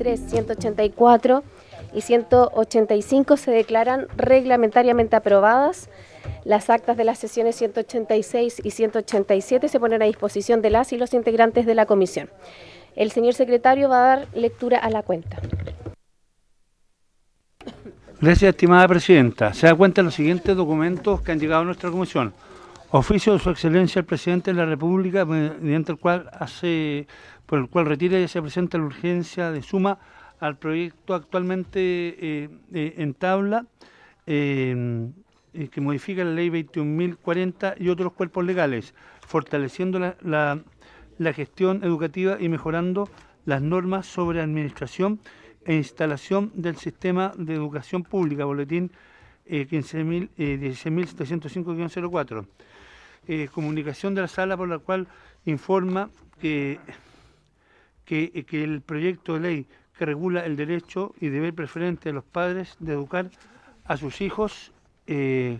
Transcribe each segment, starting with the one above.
183, 184 y 185 se declaran reglamentariamente aprobadas. Las actas de las sesiones 186 y 187 se ponen a disposición de las y los integrantes de la comisión. El señor secretario va a dar lectura a la cuenta. Gracias, estimada presidenta. Se da cuenta de los siguientes documentos que han llegado a nuestra comisión. Oficio de su excelencia el presidente de la República, mediante el cual por el cual retira y se presenta la urgencia de suma al proyecto actualmente en tabla, que modifica la ley 21.040 y otros cuerpos legales, fortaleciendo la gestión educativa y mejorando las normas sobre administración e instalación del sistema de educación pública, boletín 16.705-04. Comunicación de la sala por la cual informa que el proyecto de ley que regula el derecho y deber preferente de los padres de educar a sus hijos,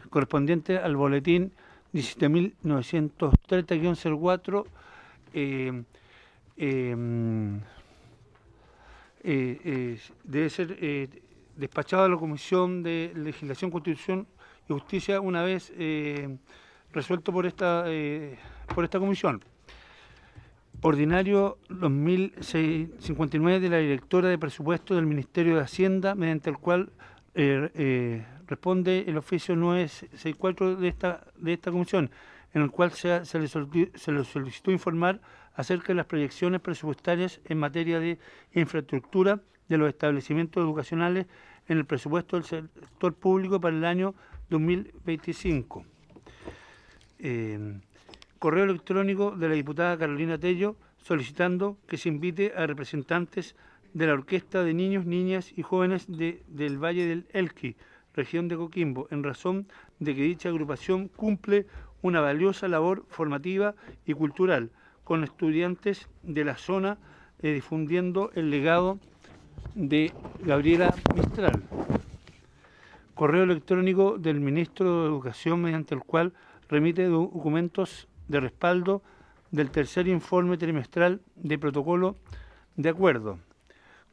correspondiente al boletín 17.930-04, debe ser despachado a la Comisión de Legislación, Constitución y Justicia una vez resuelto por esta comisión. Ordinario 2059 de la directora de presupuesto del Ministerio de Hacienda, mediante el cual responde el oficio 964 de esta comisión, en el cual se le solicitó informar acerca de las proyecciones presupuestarias en materia de infraestructura de los establecimientos educacionales en el presupuesto del sector público para el año 2025. Correo electrónico de la diputada Carolina Tello solicitando que se invite a representantes de la Orquesta de Niños, Niñas y Jóvenes del Valle del Elqui, región de Coquimbo, en razón de que dicha agrupación cumple una valiosa labor formativa y cultural con estudiantes de la zona, difundiendo el legado de Gabriela Mistral. Correo electrónico del ministro de Educación, mediante el cual remite documentos de respaldo del tercer informe trimestral de protocolo de acuerdo.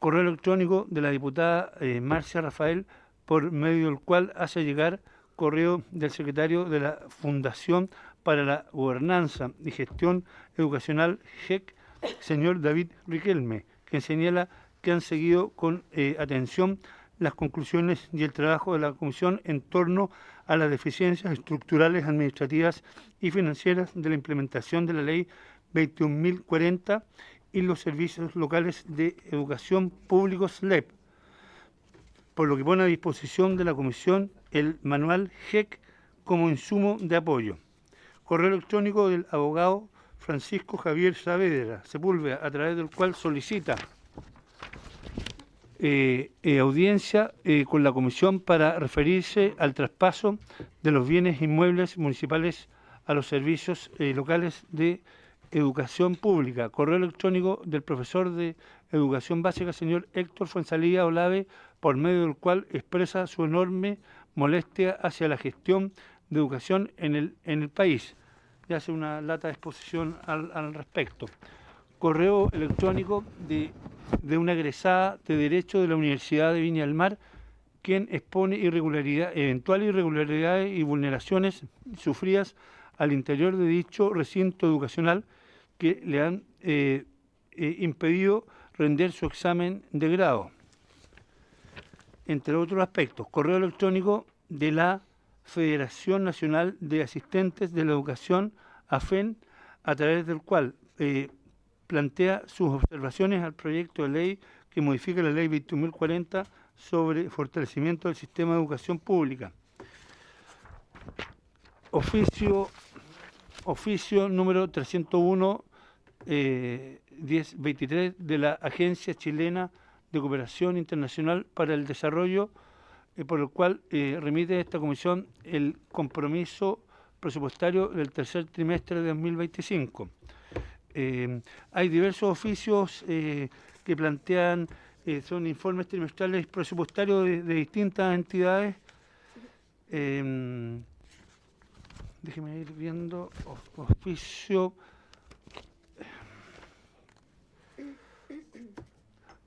Correo electrónico de la diputada Marcia Rafael, por medio del cual hace llegar correo del secretario de la Fundación para la Gobernanza y Gestión Educacional, GEC, señor David Riquelme, que señala que han seguido con atención las conclusiones y el trabajo de la Comisión en torno a las deficiencias estructurales, administrativas y financieras de la implementación de la Ley 21.040 y los servicios locales de educación públicos LEP, por lo que pone a disposición de la Comisión el manual GEC como insumo de apoyo. Correo electrónico del abogado Francisco Javier Saavedra Sepúlveda, a través del cual solicita audiencia con la Comisión para referirse al traspaso de los bienes inmuebles municipales a los servicios locales de educación pública. Correo electrónico del profesor de educación básica, señor Héctor Fuenzalía Olave, por medio del cual expresa su enorme molestia hacia la gestión de educación en el país, y hace una lata de exposición al respecto. Correo electrónico de una egresada de Derecho de la Universidad de Viña del Mar, quien expone eventuales irregularidades y vulneraciones sufridas al interior de dicho recinto educacional que le han impedido rendir su examen de grado, entre otros aspectos. Correo electrónico de la Federación Nacional de Asistentes de la Educación, AFEN, a través del cual plantea sus observaciones al proyecto de ley que modifica la ley 21.040 sobre fortalecimiento del sistema de educación pública. Oficio número 301 1023 de la Agencia Chilena de Cooperación Internacional para el Desarrollo, por el cual remite esta comisión el compromiso presupuestario del tercer trimestre de 2025. Hay diversos oficios que plantean, son informes trimestrales presupuestarios de distintas entidades. Déjeme ir viendo.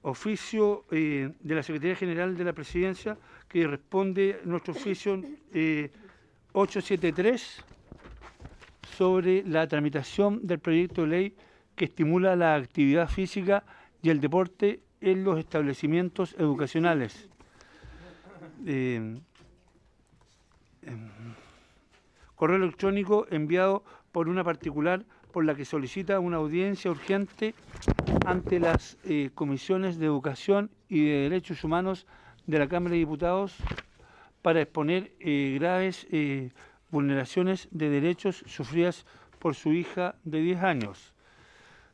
oficio de la Secretaría General de la Presidencia, que responde nuestro oficio 873 sobre la tramitación del proyecto de ley que estimula la actividad física y el deporte en los establecimientos educacionales. Correo electrónico enviado por una particular por la que solicita una audiencia urgente ante las comisiones de Educación y de Derechos Humanos de la Cámara de Diputados para exponer graves vulneraciones de derechos sufridas por su hija de 10 años.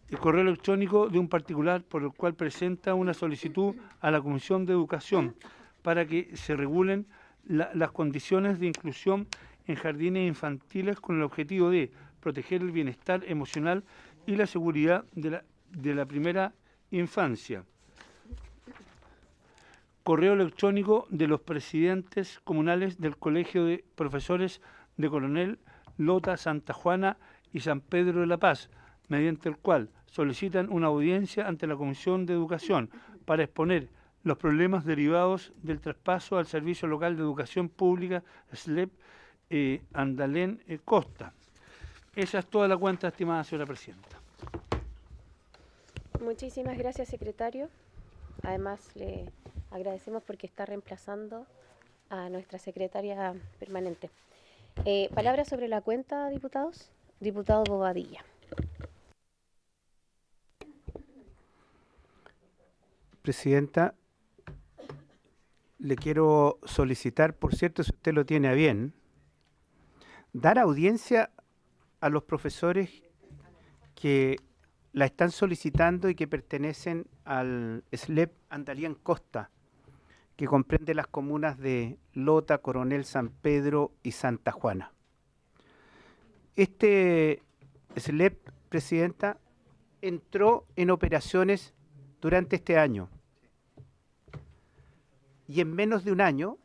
El correo electrónico de un particular por el cual presenta una solicitud a la Comisión de Educación para que se regulen las condiciones de inclusión en jardines infantiles con el objetivo de proteger el bienestar emocional y la seguridad de la primera infancia. Correo electrónico de los presidentes comunales del Colegio de Profesores de Coronel, Lota, Santa Juana y San Pedro de la Paz, mediante el cual solicitan una audiencia ante la Comisión de Educación para exponer los problemas derivados del traspaso al Servicio Local de Educación Pública, SLEP, Andalén, Costa. Esa es toda la cuenta, estimada señora presidenta. Muchísimas gracias, secretario. Además, le agradecemos porque está reemplazando a nuestra secretaria permanente. Palabra sobre la cuenta, diputados. Diputado Bobadilla. Presidenta, le quiero solicitar, por cierto, si usted lo tiene a bien, dar audiencia a los profesores que la están solicitando y que pertenecen al SLEP Andalén Costa, que comprende las comunas de Lota, Coronel, San Pedro y Santa Juana. Este SLEP, presidenta, entró en operaciones durante este año y en menos de un año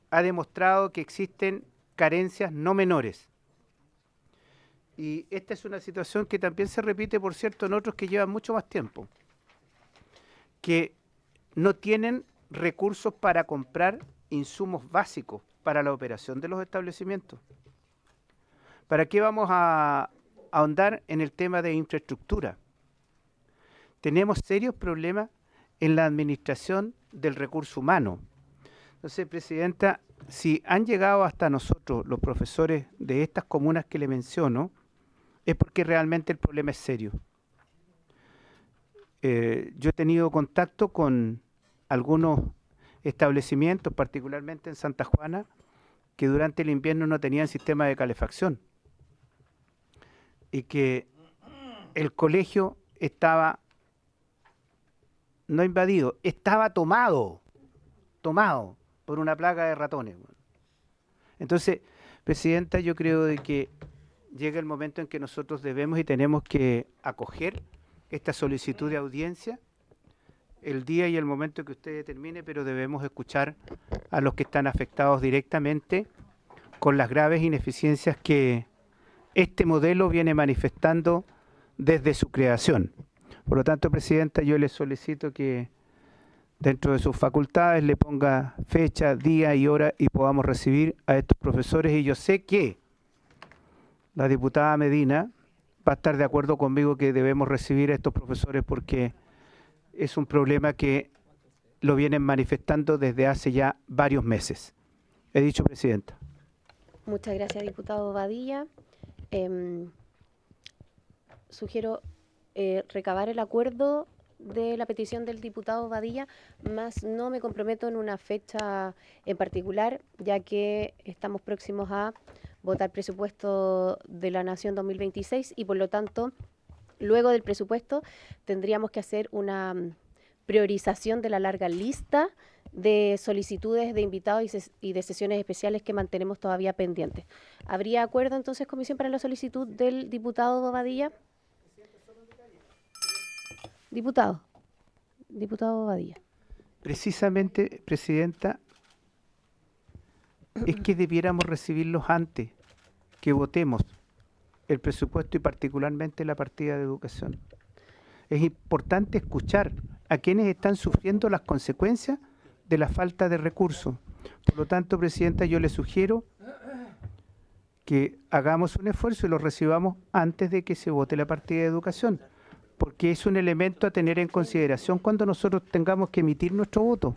ha demostrado que existen carencias no menores. Y esta es una situación que también se repite, por cierto, en otros que llevan mucho más tiempo, que no tienen recursos para comprar insumos básicos para la operación de los establecimientos. ¿Para qué vamos a ahondar en el tema de infraestructura? Tenemos serios problemas en la administración del recurso humano. Entonces, presidenta, si han llegado hasta nosotros los profesores de estas comunas que le menciono, es porque realmente el problema es serio. Yo he tenido contacto con algunos establecimientos, particularmente en Santa Juana, que durante el invierno no tenían sistema de calefacción y que el colegio estaba no invadido, estaba tomado por una plaga de ratones. Entonces, presidenta, yo creo de que llega el momento en que nosotros debemos y tenemos que acoger esta solicitud de audiencia el día y el momento que usted determine, pero debemos escuchar a los que están afectados directamente con las graves ineficiencias que este modelo viene manifestando desde su creación. Por lo tanto, presidenta, yo le solicito que dentro de sus facultades le ponga fecha, día y hora y podamos recibir a estos profesores. Y yo sé que la diputada Medina va a estar de acuerdo conmigo que debemos recibir a estos profesores porque es un problema que lo vienen manifestando desde hace ya varios meses. He dicho, presidenta. Muchas gracias, diputado Badilla. Sugiero recabar el acuerdo de la petición del diputado Badilla, más no me comprometo en una fecha en particular, ya que estamos próximos a votar presupuesto de la Nación 2026 y por lo tanto, luego del presupuesto tendríamos que hacer una priorización de la larga lista de solicitudes de invitados y de sesiones especiales que mantenemos todavía pendientes. ¿Habría acuerdo entonces, comisión, para la solicitud del diputado Bobadilla? Diputado Bobadilla. Precisamente, presidenta, es que debiéramos recibirlos antes que votemos el presupuesto y particularmente la partida de educación. Es importante escuchar a quienes están sufriendo las consecuencias de la falta de recursos. Por lo tanto, Presidenta, yo le sugiero que hagamos un esfuerzo y lo recibamos antes de que se vote la partida de educación, porque es un elemento a tener en consideración cuando nosotros tengamos que emitir nuestro voto.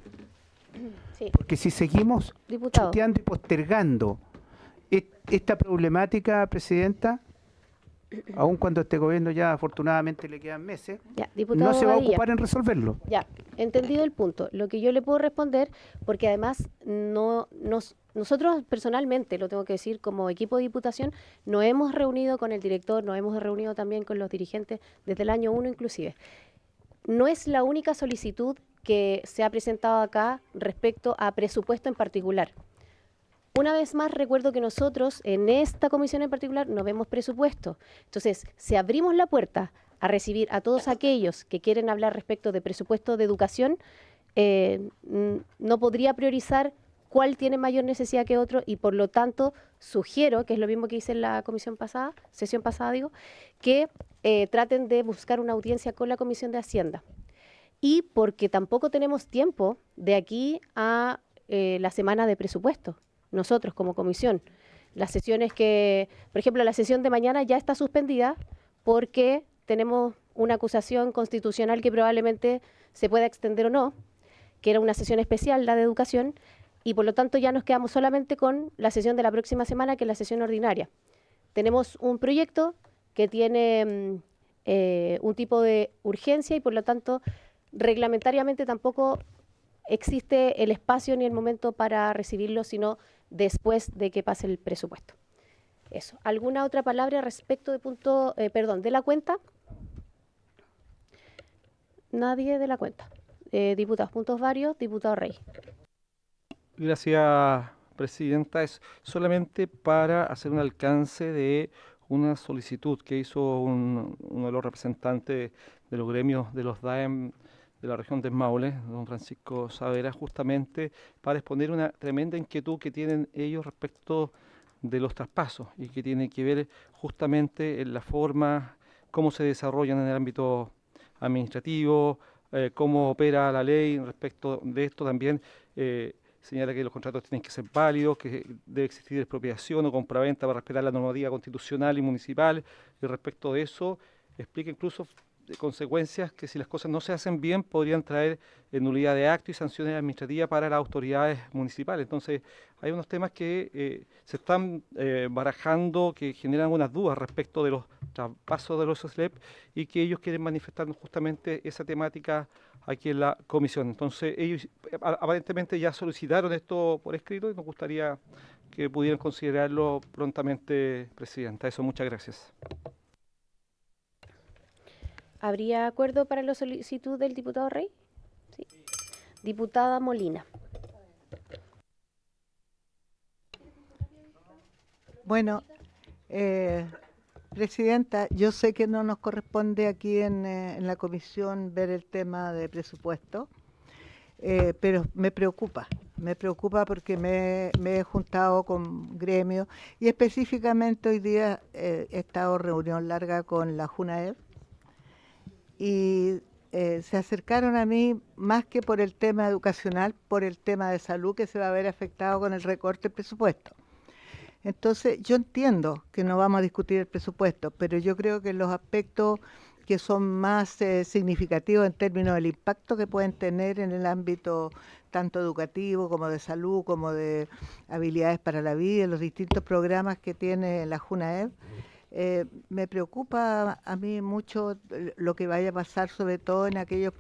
Sí. Porque si seguimos Diputado. chuteando y postergando esta problemática, Presidenta, aun cuando este gobierno ya afortunadamente le quedan meses, Ya, diputado no se va a Badilla. ocupar en resolverlo. Ya, entendido el punto. Lo que yo le puedo responder, porque además nosotros personalmente, lo tengo que decir, como equipo de diputación, nos hemos reunido con el director, nos hemos reunido también con los dirigentes desde el año 1 inclusive. No es la única solicitud que se ha presentado acá respecto a presupuesto en particular. Una vez más, recuerdo que nosotros, en esta comisión en particular, no vemos presupuesto. Entonces, si abrimos la puerta a recibir a todos aquellos que quieren hablar respecto de presupuesto de educación, no podría priorizar cuál tiene mayor necesidad que otro y, por lo tanto, sugiero, que es lo mismo que hice en la sesión pasada, que traten de buscar una audiencia con la Comisión de Hacienda. Y porque tampoco tenemos tiempo de aquí a la semana de presupuesto. Nosotros como comisión, las sesiones por ejemplo, la sesión de mañana ya está suspendida porque tenemos una acusación constitucional que probablemente se pueda extender o no, que era una sesión especial, la de educación, y por lo tanto ya nos quedamos solamente con la sesión de la próxima semana, que es la sesión ordinaria. Tenemos un proyecto que tiene un tipo de urgencia y por lo tanto reglamentariamente tampoco existe el espacio ni el momento para recibirlo, sino después de que pase el presupuesto. Eso. ¿Alguna otra palabra respecto de la cuenta? Nadie de la cuenta. Diputados, puntos varios. Diputado Rey. Gracias, Presidenta. Es solamente para hacer un alcance de una solicitud que hizo uno de los representantes de los gremios de los DAEM de la región del Maule, don Francisco Saavedra, justamente para exponer una tremenda inquietud que tienen ellos respecto de los traspasos y que tiene que ver justamente en la forma, cómo se desarrollan en el ámbito administrativo, cómo opera la ley respecto de esto también. Señala que los contratos tienen que ser válidos, que debe existir expropiación o compraventa para respetar la normativa constitucional y municipal, y respecto de eso explica incluso consecuencias que si las cosas no se hacen bien podrían traer nulidad de acto y sanciones administrativas para las autoridades municipales. Entonces hay unos temas que se están barajando, que generan algunas dudas respecto de los traspasos de los SLEP y que ellos quieren manifestarnos justamente esa temática aquí en la comisión. Entonces ellos aparentemente ya solicitaron esto por escrito y nos gustaría que pudieran considerarlo prontamente, Presidenta. Eso, muchas gracias. ¿Habría acuerdo para la solicitud del diputado Rey? Sí. Diputada Molina. Bueno, Presidenta, yo sé que no nos corresponde aquí en la comisión ver el tema de presupuesto, pero me preocupa porque me he juntado con gremios y específicamente hoy día he estado en reunión larga con la JUNAEV y se acercaron a mí más que por el tema educacional, por el tema de salud que se va a ver afectado con el recorte del presupuesto. Entonces, yo entiendo que no vamos a discutir el presupuesto, pero yo creo que los aspectos que son más significativos en términos del impacto que pueden tener en el ámbito tanto educativo como de salud, como de habilidades para la vida, los distintos programas que tiene la JUNAEV, me preocupa a mí mucho lo que vaya a pasar, sobre todo en aquellos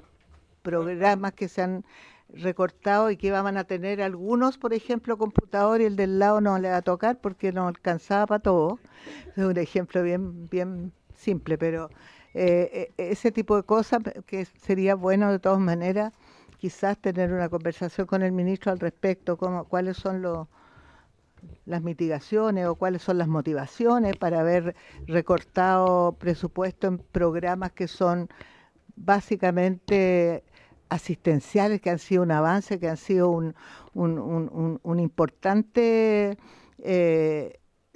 programas que se han recortado y que van a tener algunos, por ejemplo, computador y el del lado no le va a tocar porque no alcanzaba para todo. Es un ejemplo bien simple, pero ese tipo de cosas que sería bueno de todas maneras quizás tener una conversación con el ministro al respecto, cuáles son las mitigaciones o cuáles son las motivaciones para haber recortado presupuesto en programas que son básicamente asistenciales, que han sido un avance, que han sido un importante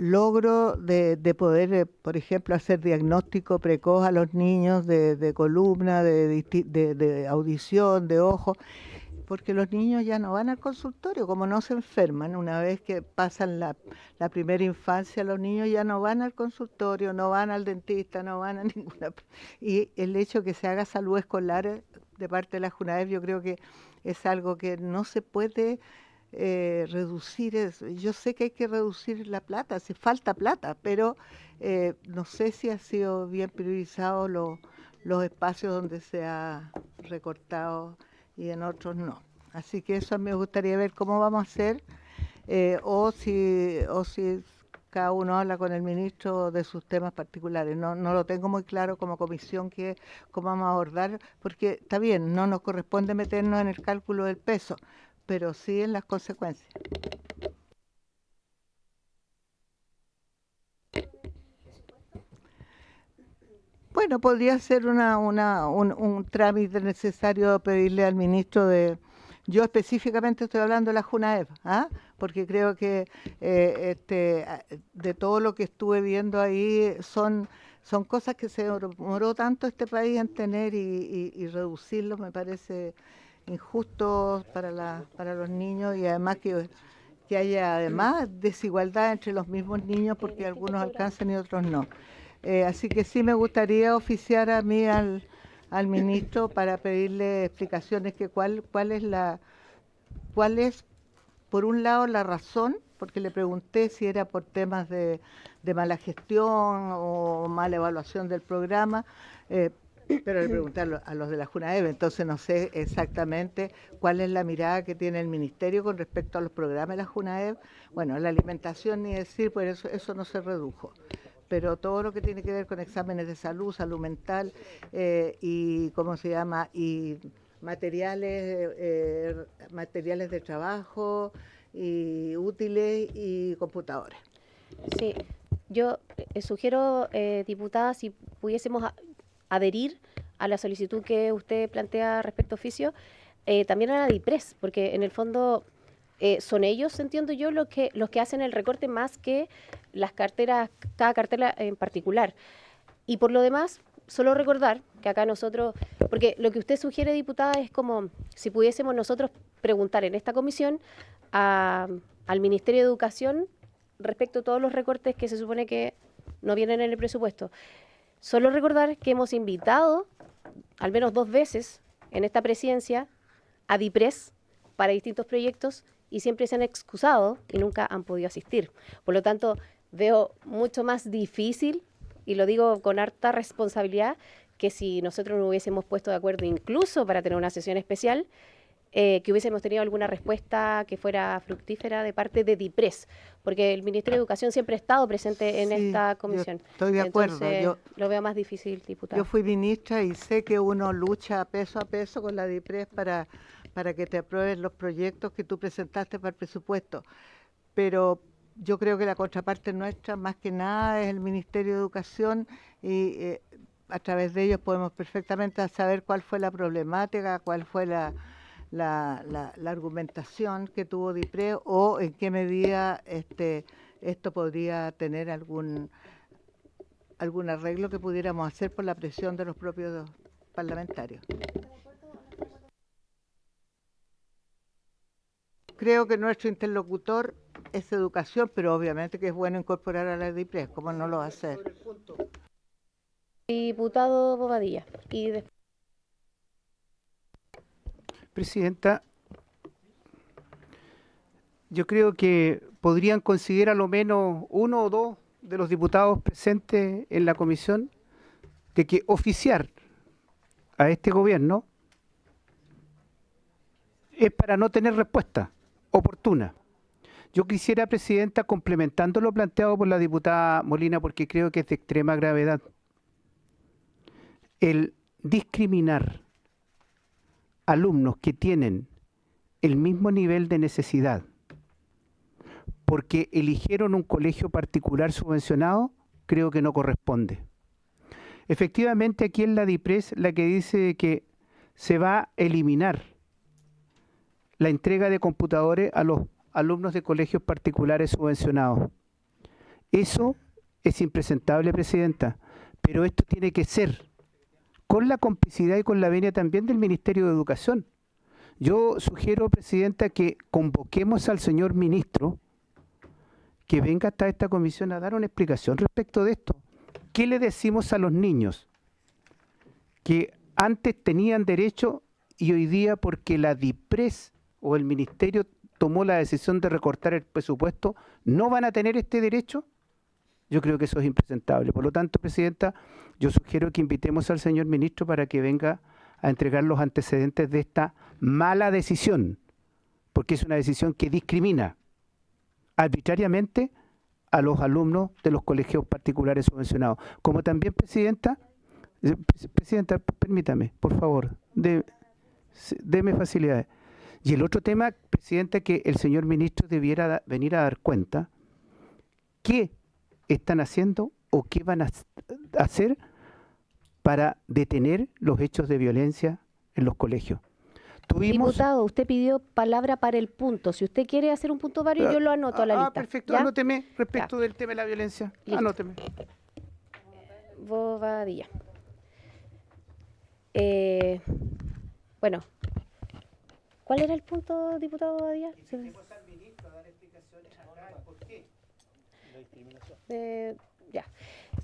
logro de poder, por ejemplo, hacer diagnóstico precoz a los niños de columna, de audición, de ojo, porque los niños ya no van al consultorio, como no se enferman, una vez que pasan la primera infancia, los niños ya no van al consultorio, no van al dentista, no van a ninguna... Y el hecho que se haga salud escolar de parte de la JUNAEV, yo creo que es algo que no se puede reducir. Yo sé que hay que reducir la plata, hace falta plata, pero no sé si ha sido bien priorizado los espacios donde se ha recortado y en otros no. Así que eso me gustaría ver cómo vamos a hacer, o si cada uno habla con el ministro de sus temas particulares. No lo tengo muy claro como comisión cómo vamos a abordar, porque está bien, no nos corresponde meternos en el cálculo del peso, pero sí en las consecuencias. Bueno, podría ser un trámite necesario pedirle al ministro yo específicamente estoy hablando de la JUNAEV, porque creo que de todo lo que estuve viendo ahí son cosas que se demoró tanto este país en tener y reducirlos me parece injusto para los niños, y además que haya además desigualdad entre los mismos niños porque algunos alcanzan y otros no. Así que sí me gustaría oficiar a mí al ministro para pedirle explicaciones que cuál es por un lado la razón, porque le pregunté si era por temas de mala gestión o mala evaluación del programa, pero le pregunté a los de la JUNAEV, entonces no sé exactamente cuál es la mirada que tiene el ministerio con respecto a los programas de la JUNAEV. Bueno, la alimentación ni decir, pues eso no se redujo, pero todo lo que tiene que ver con exámenes de salud, salud mental y materiales de trabajo y útiles y computadores. Sí, yo sugiero, diputada, si pudiésemos adherir a la solicitud que usted plantea respecto a oficio, también a la DIPRES, porque en el fondo son ellos, entiendo yo, los que hacen el recorte más que las carteras, cada cartera en particular. Y por lo demás, solo recordar que acá nosotros, porque lo que usted sugiere, diputada, es como si pudiésemos nosotros preguntar en esta comisión al Ministerio de Educación respecto a todos los recortes que se supone que no vienen en el presupuesto. Solo recordar que hemos invitado al menos 2 veces en esta presidencia a DIPRES para distintos proyectos y siempre se han excusado y nunca han podido asistir. Por lo tanto, veo mucho más difícil, y lo digo con harta responsabilidad, que si nosotros nos hubiésemos puesto de acuerdo incluso para tener una sesión especial, que hubiésemos tenido alguna respuesta que fuera fructífera de parte de DIPRES, porque el Ministerio de Educación siempre ha estado presente en esta comisión. Estoy de acuerdo. Entonces, lo veo más difícil, diputada. Yo fui ministra y sé que uno lucha a peso con la DIPRES para que te aprueben los proyectos que tú presentaste para el presupuesto, pero yo creo que la contraparte nuestra, más que nada, es el Ministerio de Educación, y a través de ellos podemos perfectamente saber cuál fue la problemática, cuál fue la argumentación que tuvo DIPRES, o en qué medida esto podría tener algún arreglo que pudiéramos hacer por la presión de los propios parlamentarios. Creo que nuestro interlocutor es educación, pero obviamente que es bueno incorporar a la DIPRES, ¿cómo no lo va a hacer? Diputado Bobadilla. Presidenta, yo creo que podrían conseguir a lo menos 1 o 2 de los diputados presentes en la comisión de que oficiar a este gobierno es para no tener respuesta oportuna. Yo quisiera, Presidenta, complementando lo planteado por la diputada Molina, porque creo que es de extrema gravedad, el discriminar alumnos que tienen el mismo nivel de necesidad porque eligieron un colegio particular subvencionado, creo que no corresponde. Efectivamente, aquí es la DIPRES la que dice que se va a eliminar la entrega de computadores a los alumnos de colegios particulares subvencionados. Eso es impresentable, Presidenta, pero esto tiene que ser con la complicidad y con la venia también del Ministerio de Educación. Yo sugiero, Presidenta, que convoquemos al señor ministro que venga hasta esta comisión a dar una explicación respecto de esto. ¿Qué le decimos a los niños que antes tenían derecho y hoy día, porque la DIPRES o el Ministerio tomó la decisión de recortar el presupuesto, no van a tener este derecho? Yo creo que eso es impresentable. Por lo tanto, Presidenta, yo sugiero que invitemos al señor ministro para que venga a entregar los antecedentes de esta mala decisión, porque es una decisión que discrimina arbitrariamente a los alumnos de los colegios particulares subvencionados. Como también, Presidenta, permítame, por favor, deme facilidades. Y el otro tema, Presidenta, que el señor ministro debiera venir a dar cuenta, ¿qué están haciendo o qué van a hacer para detener los hechos de violencia en los colegios? Diputado, usted pidió palabra para el punto. Si usted quiere hacer un punto varios, yo lo anoto a la lista. Perfecto, ¿ya? Anóteme respecto del tema de la violencia. Listo. Anóteme. Bobadilla. Bueno, ¿cuál era el punto, diputado Bobadilla? Ya.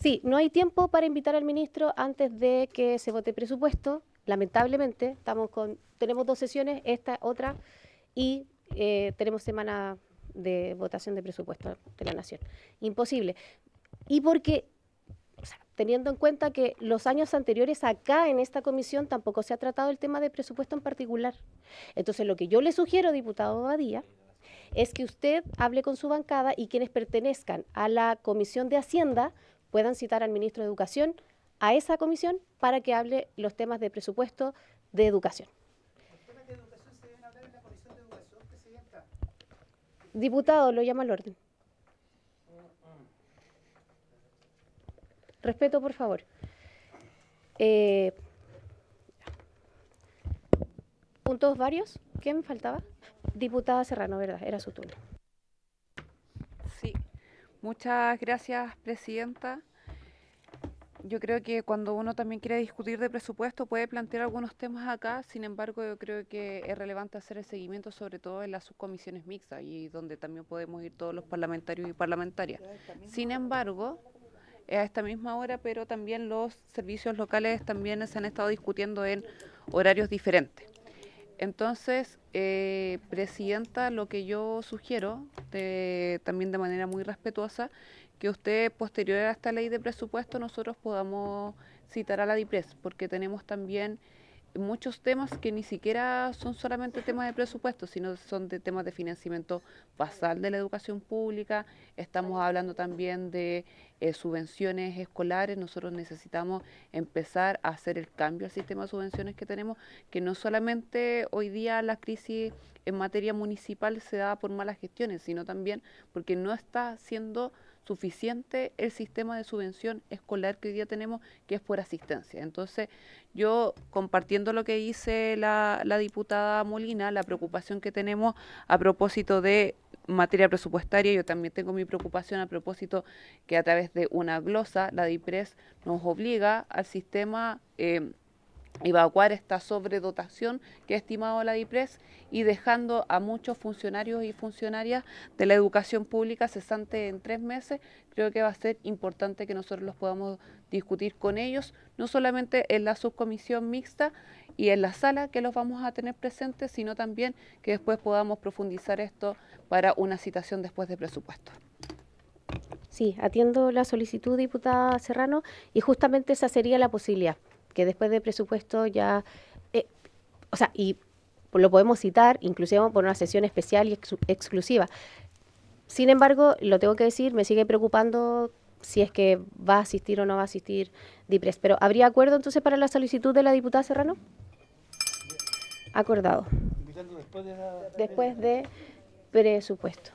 Sí, no hay tiempo para invitar al ministro antes de que se vote presupuesto. Lamentablemente, tenemos 2 sesiones, esta, otra, y tenemos semana de votación de presupuesto de la Nación. Imposible. Y porque, o sea, teniendo en cuenta que los años anteriores acá en esta comisión tampoco se ha tratado el tema de presupuesto en particular. Entonces, lo que yo le sugiero, diputado Badía, es que usted hable con su bancada y quienes pertenezcan a la Comisión de Hacienda puedan citar al ministro de Educación a esa comisión para que hable los temas de presupuesto de educación. Los temas de educación se deben hablar en la Comisión de Educación, Presidenta. Diputado, lo llama al orden. Respeto, por favor. ¿Puntos varios? ¿Qué me faltaba? Diputada Serrano, ¿verdad? Era su turno. Sí, muchas gracias, Presidenta. Yo creo que cuando uno también quiere discutir de presupuesto puede plantear algunos temas acá, sin embargo yo creo que es relevante hacer el seguimiento sobre todo en las subcomisiones mixtas y donde también podemos ir todos los parlamentarios y parlamentarias. Sin embargo, a esta misma hora, pero también los servicios locales también se han estado discutiendo en horarios diferentes. Entonces, Presidenta, lo que yo sugiero, también de manera muy respetuosa, que usted, posterior a esta ley de presupuesto, nosotros podamos citar a la DIPRES, porque tenemos también muchos temas que ni siquiera son solamente temas de presupuesto, sino son de temas de financiamiento basal de la educación pública. Estamos hablando también de subvenciones escolares. Nosotros necesitamos empezar a hacer el cambio al sistema de subvenciones que tenemos, que no solamente hoy día la crisis en materia municipal se da por malas gestiones, sino también porque no está siendo suficiente el sistema de subvención escolar que hoy día tenemos, que es por asistencia. Entonces, yo, compartiendo lo que dice la diputada Molina, la preocupación que tenemos a propósito de materia presupuestaria, yo también tengo mi preocupación a propósito que a través de una glosa, la DIPRES nos obliga al sistema evacuar esta sobredotación que ha estimado la DIPRES y dejando a muchos funcionarios y funcionarias de la educación pública cesante en 3 meses. Creo que va a ser importante que nosotros los podamos discutir con ellos, no solamente en la subcomisión mixta y en la sala que los vamos a tener presentes, sino también que después podamos profundizar esto para una citación después de presupuesto. Sí, atiendo la solicitud, diputada Serrano, y justamente esa sería la posibilidad, que después de presupuesto ya, y lo podemos citar, inclusive por una sesión especial y exclusiva. Sin embargo, lo tengo que decir, me sigue preocupando si es que va a asistir o no va a asistir DIPRES. Pero, ¿habría acuerdo entonces para la solicitud de la diputada Serrano? Acordado. Después de presupuesto.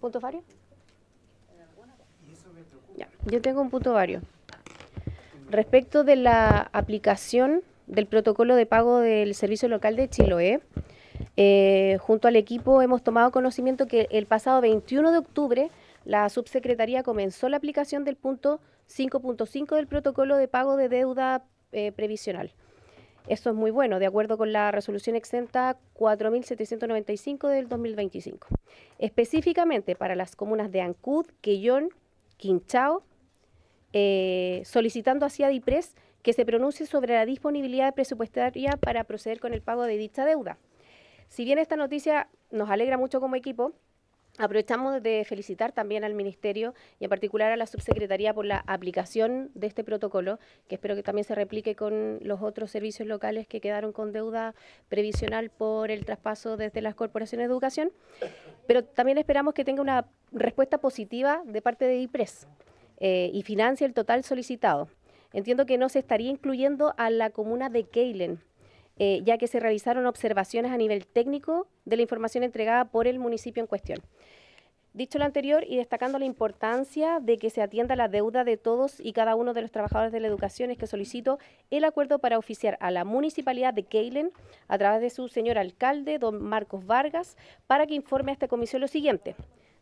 ¿Punto varios? Ya, yo tengo un punto varios. Respecto de la aplicación del protocolo de pago del Servicio Local de Chiloé, junto al equipo hemos tomado conocimiento que el pasado 21 de octubre la subsecretaría comenzó la aplicación del punto 5.5 del protocolo de pago de deuda previsional. Esto es muy bueno, de acuerdo con la resolución exenta 4.795 del 2025. Específicamente para las comunas de Ancud, Quellón, Quinchao, solicitando así a DIPRES que se pronuncie sobre la disponibilidad presupuestaria para proceder con el pago de dicha deuda. Si bien esta noticia nos alegra mucho como equipo, aprovechamos de felicitar también al Ministerio y en particular a la Subsecretaría por la aplicación de este protocolo, que espero que también se replique con los otros servicios locales que quedaron con deuda previsional por el traspaso desde las corporaciones de educación, pero también esperamos que tenga una respuesta positiva de parte de DIPRES y financie el total solicitado. Entiendo que no se estaría incluyendo a la comuna de Keilen, ya que se realizaron observaciones a nivel técnico de la información entregada por el municipio en cuestión. Dicho lo anterior y destacando la importancia de que se atienda la deuda de todos y cada uno de los trabajadores de la educación, es que solicito el acuerdo para oficiar a la municipalidad de Keilen, a través de su señor alcalde, don Marcos Vargas, para que informe a esta comisión lo siguiente.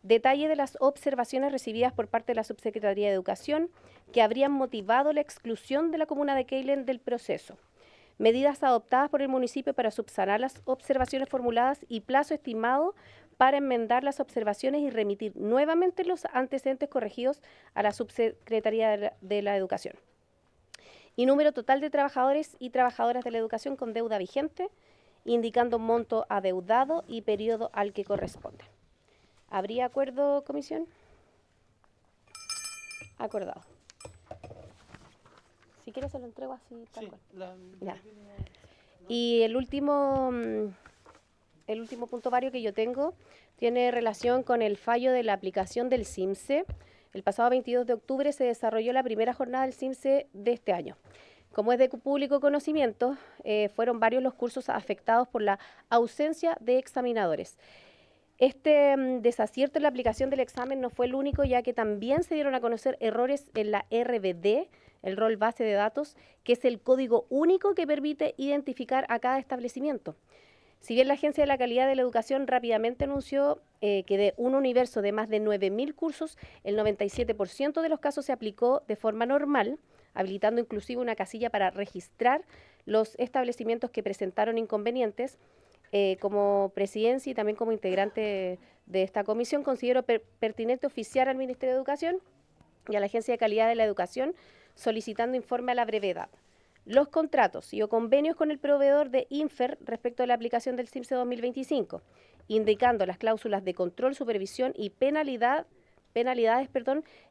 Detalle de las observaciones recibidas por parte de la Subsecretaría de Educación que habrían motivado la exclusión de la comuna de Keilen del proceso. Medidas adoptadas por el municipio para subsanar las observaciones formuladas y plazo estimado para enmendar las observaciones y remitir nuevamente los antecedentes corregidos a la Subsecretaría de la Educación. Y número total de trabajadores y trabajadoras de la educación con deuda vigente, indicando monto adeudado y periodo al que corresponde. ¿Habría acuerdo, comisión? Acordado. Si quieres se lo entrego así tal cual. Ya. Y el último punto vario que yo tengo tiene relación con el fallo de la aplicación del CIMSE. El pasado 22 de octubre se desarrolló la primera jornada del CIMSE de este año. Como es de público conocimiento, fueron varios los cursos afectados por la ausencia de examinadores. Este desacierto en la aplicación del examen no fue el único, ya que también se dieron a conocer errores en la RBD, el rol base de datos, que es el código único que permite identificar a cada establecimiento. Si bien la Agencia de la Calidad de la Educación rápidamente anunció que de un universo de más de 9.000 cursos, el 97% de los casos se aplicó de forma normal, habilitando inclusive una casilla para registrar los establecimientos que presentaron inconvenientes. Como presidencia y también como integrante de esta comisión, considero pertinente oficiar al Ministerio de Educación y a la Agencia de Calidad de la Educación solicitando informe a la brevedad. Los contratos y o convenios con el proveedor de INFER respecto a la aplicación del CIMSE 2025, indicando las cláusulas de control, supervisión y penalidades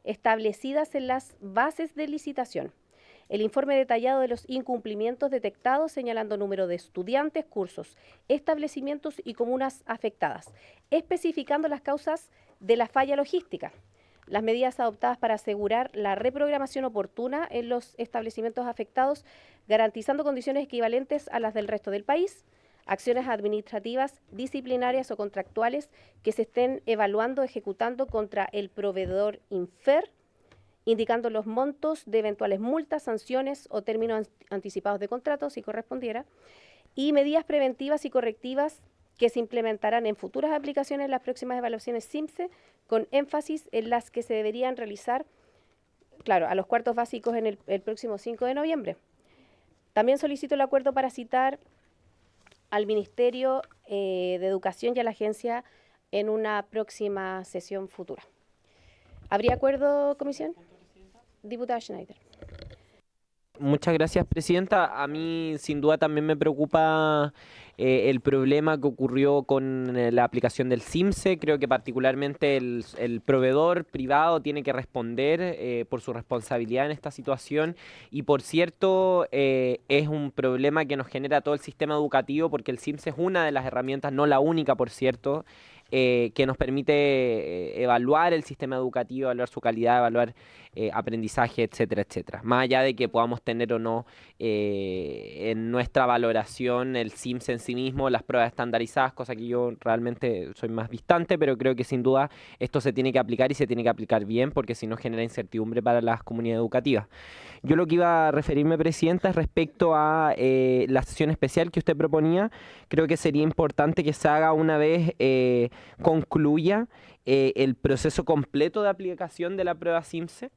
establecidas en las bases de licitación. El informe detallado de los incumplimientos detectados, señalando número de estudiantes, cursos, establecimientos y comunas afectadas, especificando las causas de la falla logística, las medidas adoptadas para asegurar la reprogramación oportuna en los establecimientos afectados, garantizando condiciones equivalentes a las del resto del país, acciones administrativas, disciplinarias o contractuales que se estén evaluando, ejecutando contra el proveedor INFER, indicando los montos de eventuales multas, sanciones o términos anticipados de contrato, si correspondiera, y medidas preventivas y correctivas que se implementarán en futuras aplicaciones en las próximas evaluaciones CIMSE, con énfasis en las que se deberían realizar, claro, a los cuartos básicos en el próximo 5 de noviembre. También solicito el acuerdo para citar al Ministerio de Educación y a la agencia en una próxima sesión futura. ¿Habría acuerdo, comisión? Diputada Schneider. Muchas gracias, presidenta. A mí, sin duda, también me preocupa el problema que ocurrió con la aplicación del CIMSE. Creo que particularmente el proveedor privado tiene que responder por su responsabilidad en esta situación. Y, por cierto, es un problema que nos genera todo el sistema educativo, porque el CIMSE es una de las herramientas, no la única, por cierto, que nos permite evaluar el sistema educativo, evaluar su calidad, evaluar aprendizaje, etcétera, etcétera. Más allá de que podamos tener o no en nuestra valoración el CIMSE en sí mismo, las pruebas estandarizadas, cosa que yo realmente soy más distante, pero creo que sin duda esto se tiene que aplicar y se tiene que aplicar bien, porque si no genera incertidumbre para las comunidades educativas. Yo lo que iba a referirme, presidenta, es respecto a la sesión especial que usted proponía. Creo que sería importante que se haga una vez concluya el proceso completo de aplicación de la prueba CIMSE,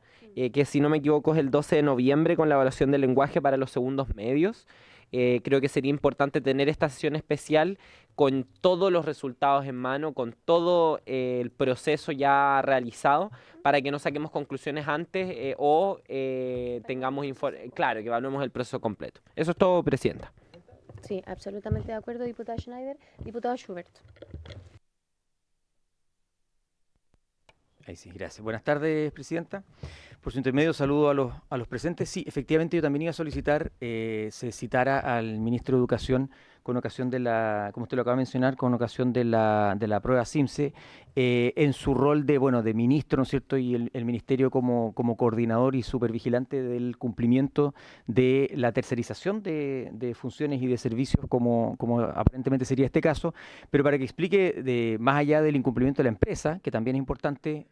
que si no me equivoco es el 12 de noviembre con la evaluación del lenguaje para los segundos medios. Creo que sería importante tener esta sesión especial con todos los resultados en mano, con todo el proceso ya realizado, para que no saquemos conclusiones antes o tengamos claro, que evaluemos el proceso completo. Eso es todo, Presidenta. Sí, absolutamente de acuerdo, diputada Schneider. Diputado Schubert. Ahí sí, gracias. Buenas tardes, Presidenta. Por su intermedio, saludo a los presentes. Sí, efectivamente, yo también iba a solicitar se citara al ministro de Educación con ocasión de la, como usted lo acaba de mencionar, con ocasión de la prueba CIMSE, en su rol de, bueno, de ministro, ¿no es cierto?, y el ministerio como coordinador y supervigilante del cumplimiento de la tercerización de funciones y de servicios, como aparentemente sería este caso, pero para que explique, más allá del incumplimiento de la empresa, que también es importante,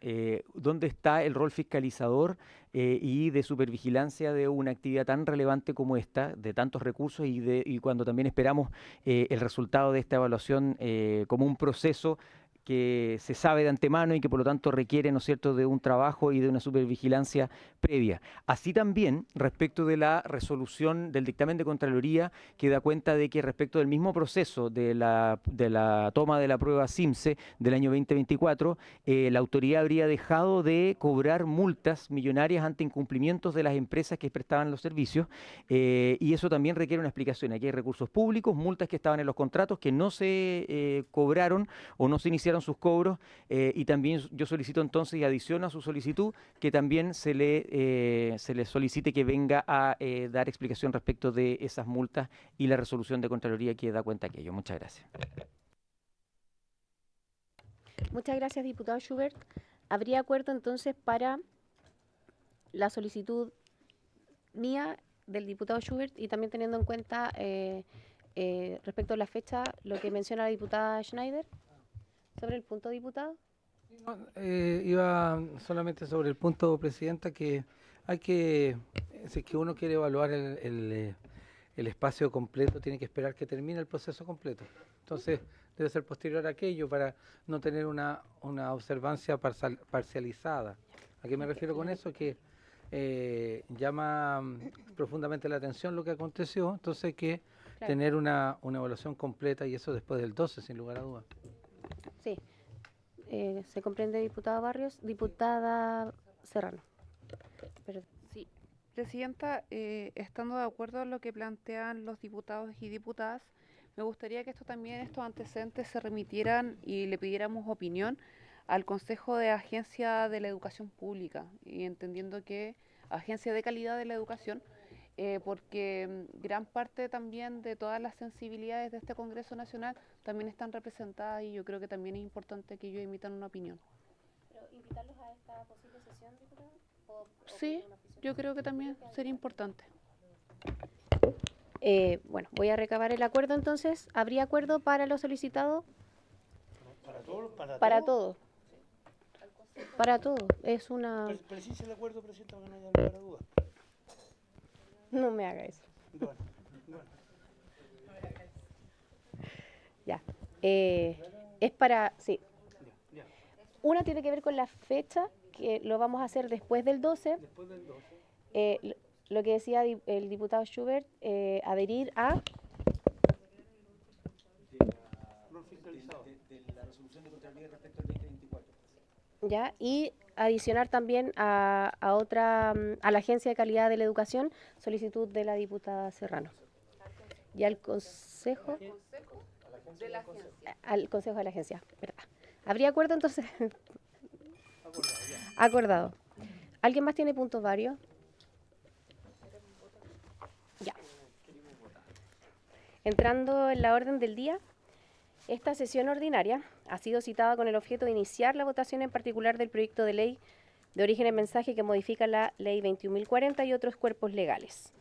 dónde está el rol fiscalizador y de supervigilancia de una actividad tan relevante como esta, de tantos recursos y cuando también esperamos el resultado de esta evaluación como un proceso que se sabe de antemano y que por lo tanto requiere, ¿no es cierto?, de un trabajo y de una supervigilancia previa. Así también respecto de la resolución del dictamen de Contraloría, que da cuenta de que respecto del mismo proceso de la toma de la prueba CIMSE del año 2024, la autoridad habría dejado de cobrar multas millonarias ante incumplimientos de las empresas que prestaban los servicios, y eso también requiere una explicación. Aquí hay recursos públicos, multas que estaban en los contratos que no se cobraron o no se iniciaron sus cobros, y también yo solicito entonces, y adiciono a su solicitud, que también se le solicite que venga a dar explicación respecto de esas multas y la resolución de Contraloría que da cuenta de aquello. Muchas gracias. Muchas gracias, diputado Schubert. ¿Habría acuerdo entonces para la solicitud mía del diputado Schubert y también teniendo en cuenta respecto a la fecha lo que menciona la diputada Schneider? ¿Sobre el punto, diputado? No, iba solamente sobre el punto, Presidenta, que hay que, si es que uno quiere evaluar el espacio completo, tiene que esperar que termine el proceso completo. Entonces, debe ser posterior a aquello para no tener una observancia parcializada. ¿A qué me refiero con eso? Que llama profundamente la atención lo que aconteció, entonces hay que tener una evaluación completa y eso después del 12, sin lugar a dudas. Sí. ¿Se comprende, diputado Barrios? Diputada Serrano. Sí, Presidenta, estando de acuerdo en lo que plantean los diputados y diputadas, me gustaría que estos antecedentes se remitieran y le pidiéramos opinión al Consejo de Agencia de la Educación Pública, y entendiendo que Agencia de Calidad de la Educación, porque gran parte también de todas las sensibilidades de este Congreso Nacional también están representadas y yo creo que también es importante que ellos emitan una opinión. ¿Pero invitarlos a esta posible sesión, diputado? Sí, yo creo que también sería importante. Bueno, voy a recabar el acuerdo entonces. ¿Habría acuerdo para lo solicitado? Para todo. Para todo. Es una... Precise el acuerdo, Presidenta, para que no haya lugar a dudas. No me haga eso. Bueno. Ya. Es para... Sí. Una tiene que ver con la fecha, que lo vamos a hacer después del 12. Después del 12. Lo que decía el diputado Schubert, adherir a... De la resolución de Contraloría respecto al 2024. Ya, y adicionar también a la Agencia de Calidad de la Educación, solicitud de la diputada Serrano. Y al Consejo De la agencia. al Consejo de la Agencia, ¿verdad? ¿Habría acuerdo entonces? Acordado. ¿Alguien más tiene puntos varios? Ya. Entrando en la orden del día, esta sesión ordinaria ha sido citada con el objeto de iniciar la votación en particular del proyecto de ley de origen en mensaje que modifica la Ley 21.040 y otros cuerpos legales,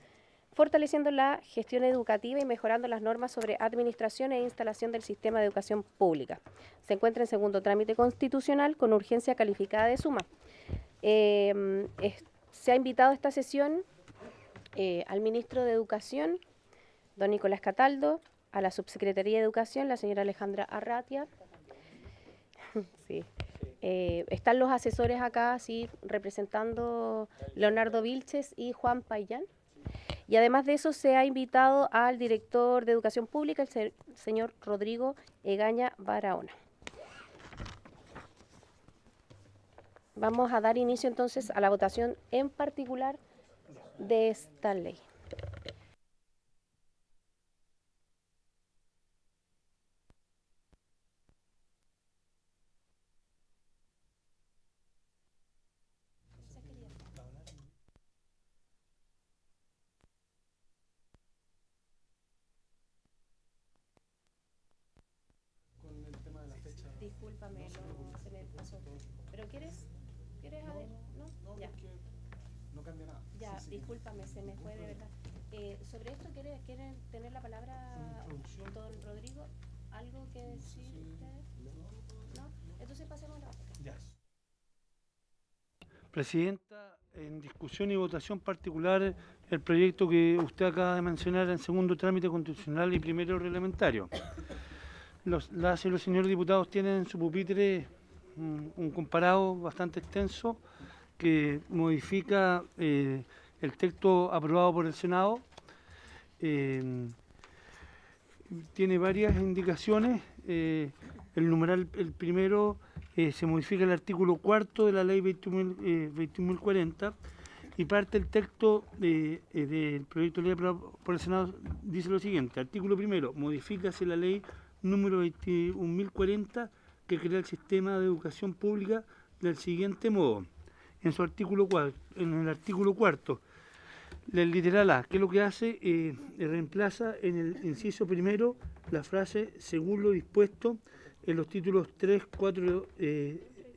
fortaleciendo la gestión educativa y mejorando las normas sobre administración e instalación del sistema de educación pública. Se encuentra en segundo trámite constitucional con urgencia calificada de suma. Se ha invitado a esta sesión al ministro de Educación, don Nicolás Cataldo, a la Subsecretaría de Educación, la señora Alejandra Arratia, Sí. Están los asesores acá, sí, representando Leonardo Vilches y Juan Payán. Y además de eso se ha invitado al director de Educación Pública, el señor Rodrigo Egaña Barahona. Vamos a dar inicio entonces a la votación en particular de esta ley. Discúlpame, se me pasó. ¿Pero quieres a ver? ¿No? Ya. No cambia nada. Ya, discúlpame, se me fue de verdad. Sobre esto, ¿quieren tener la palabra don Rodrigo? ¿Algo que decir ustedes? ¿No? Entonces pasemos a la votación. Presidenta, en discusión y votación particular, el proyecto que usted acaba de mencionar en segundo trámite constitucional y primero reglamentario. Las y los señores diputados tienen en su pupitre un comparado bastante extenso que modifica el texto aprobado por el Senado. Tiene varias indicaciones. El primero, se modifica el artículo 4 de la ley 21.040 y parte del texto del proyecto de ley aprobado por el Senado dice lo siguiente. Artículo primero, modifícase la ley número 21.040 que crea el sistema de educación pública del siguiente modo. En su artículo 4, en el artículo 4, el literal A, ¿qué es lo que hace? Reemplaza en el inciso primero la frase según lo dispuesto en los títulos 3, 4,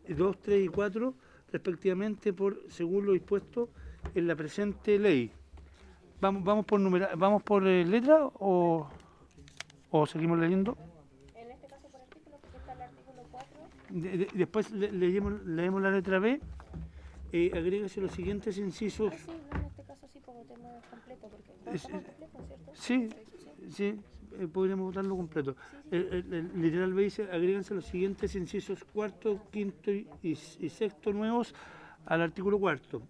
2, 3 y 4, respectivamente por según lo dispuesto en la presente ley. ¿Vamos por letra o seguimos leyendo? En este caso por artículo, porque está el artículo 4. Después leemos la letra B. Agrégase los siguientes incisos. Sí, no, en este caso sí, por tema completo, porque votamos completo, ¿cierto? Sí, podríamos votarlo completo. El literal B dice, agréganse los siguientes incisos cuarto, quinto y sexto nuevos al artículo cuarto.